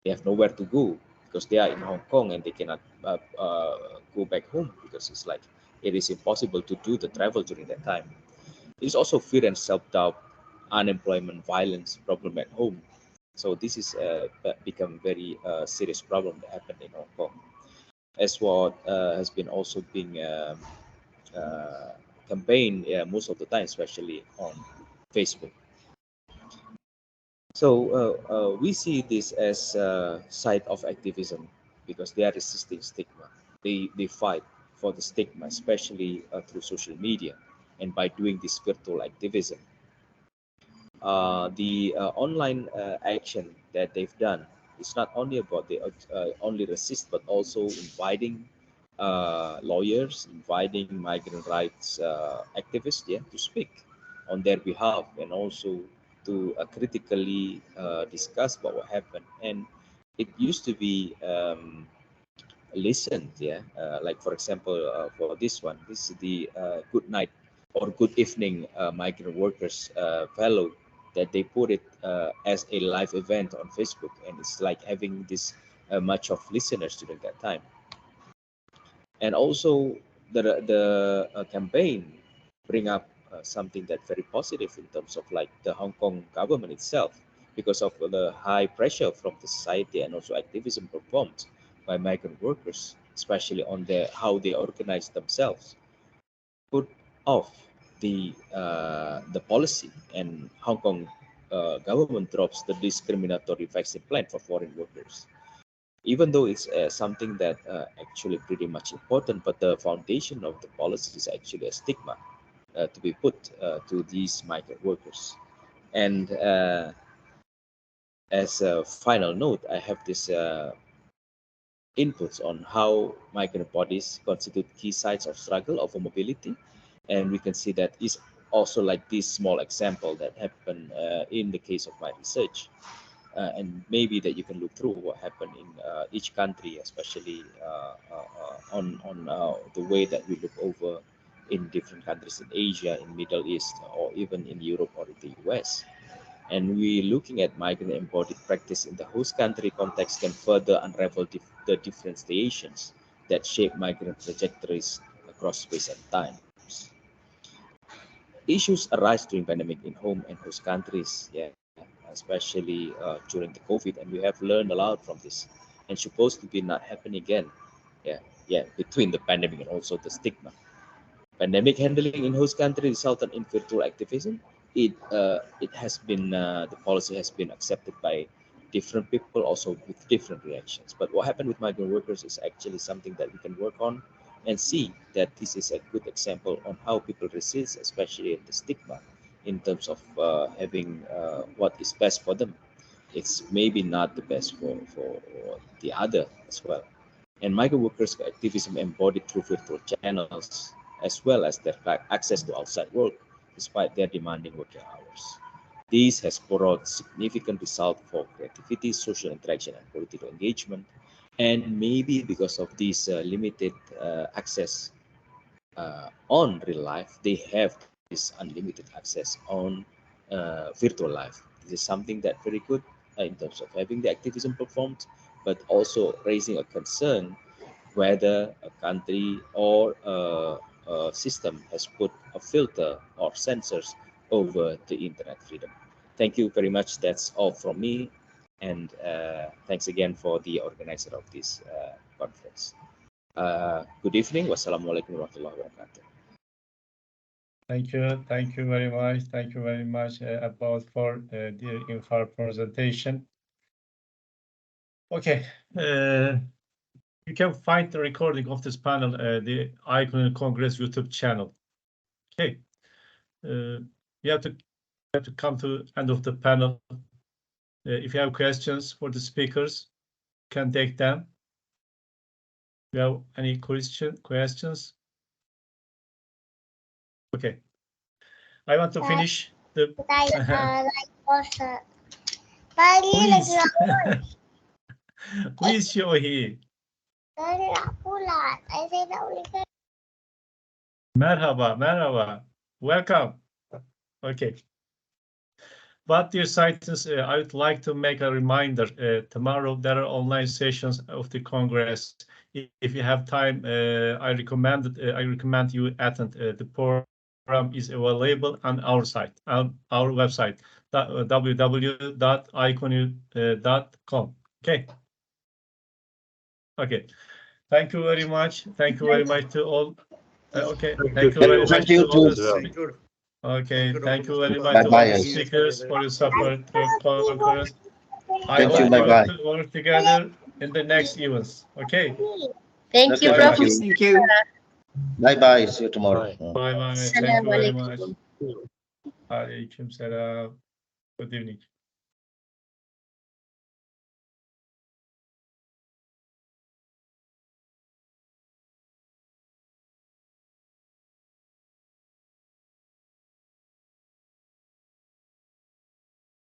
They have nowhere to go because they are in Hong Kong and they cannot go back home because it's like it is impossible to do the travel during that time. It is also fear and self-doubt, unemployment, violence problem at home. So this is become very serious problem that happened in Hong Kong. As what has been also being campaigned most of the time, especially on Facebook. So we see this as a side of activism because they are resisting stigma. They fight for the stigma, especially through social media, and by doing this virtual activism. The online action that they've done is not only about the only resist, but also inviting lawyers, inviting migrant rights activists, yeah, to speak on their behalf, and also to critically discuss about what happened. And it used to be listened, yeah. Like for example, for this one, this is the good night or good evening migrant workers fellow that they put it as a live event on Facebook, and it's like having this much of listeners during that time. And also the campaign bring up something that very positive in terms of like the Hong Kong government itself, because of the high pressure from the society and also activism performed by migrant workers, especially on how they organize themselves, put off the policy, and Hong Kong government drops the discriminatory vaccine plan for foreign workers, even though it's something that actually pretty much important, but the foundation of the policy is actually a stigma to be put to these migrant workers. And as a final note, I have this inputs on how migrant bodies constitute key sites of struggle over mobility. And we can see that is also like this small example that happened in the case of my research. And maybe that you can look through what happened in each country, especially on the way that we look over in different countries in Asia, in Middle East, or even in Europe or in the US. And we looking at migrant embodied practice in the host country context can further unravel the differentiations that shape migrant trajectories across space and time. Issues arise during pandemic in home and host countries, yeah, especially during the COVID, and we have learned a lot from this, and supposed to be not happen again, yeah, between the pandemic and also the stigma. Pandemic handling in host country resulted in virtual activism. It has been the policy has been accepted by different people, also with different reactions. But what happened with migrant workers is actually something that we can work on and see that this is a good example on how people resist, especially the stigma, in terms of having what is best for them. It's maybe not the best for the other as well. And migrant workers' activism embodied through virtual channels, as well as their access to outside work, despite their demanding working hours. This has brought significant results for creativity, social interaction, and political engagement. And maybe because of this limited access on real life, they have this unlimited access on virtual life. This is something that very good in terms of having the activism performed, but also raising a concern whether a country or a system has put a filter or censors over the internet freedom. Thank you very much. That's all from me. And thanks again for the organizer of this conference. Good evening. Wassalamualaikum warahmatullahi wabarakatuh. Thank you. Thank you very much. Thank you very much about for the info presentation. Okay. You can find the recording of this panel, the Iconil Congress YouTube channel. Okay. You have to come to end of the panel. If you have questions for the speakers, you can take them. You have any questions? Okay. I want to finish the. Who is Shohi? Merhaba. Welcome. Okay. But dear scientists, I would like to make a reminder. Tomorrow there are online sessions of the Congress. If you have time, I recommend you attend. The program is available on our site, on our website, www.iconil.com. Okay. Okay. Thank you very much. Thank you very much to all. Okay. Thank you very much to all the speakers. Okay, thank you very much to all the speakers for your support to Congress. I hope we work together in the next events. Okay. Thank you, Bye-bye. Prof. Thank you. Bye-bye. See you tomorrow. Bye-bye. Thank you very much. Assalamualaikum. Aleyküm selam. Good evening.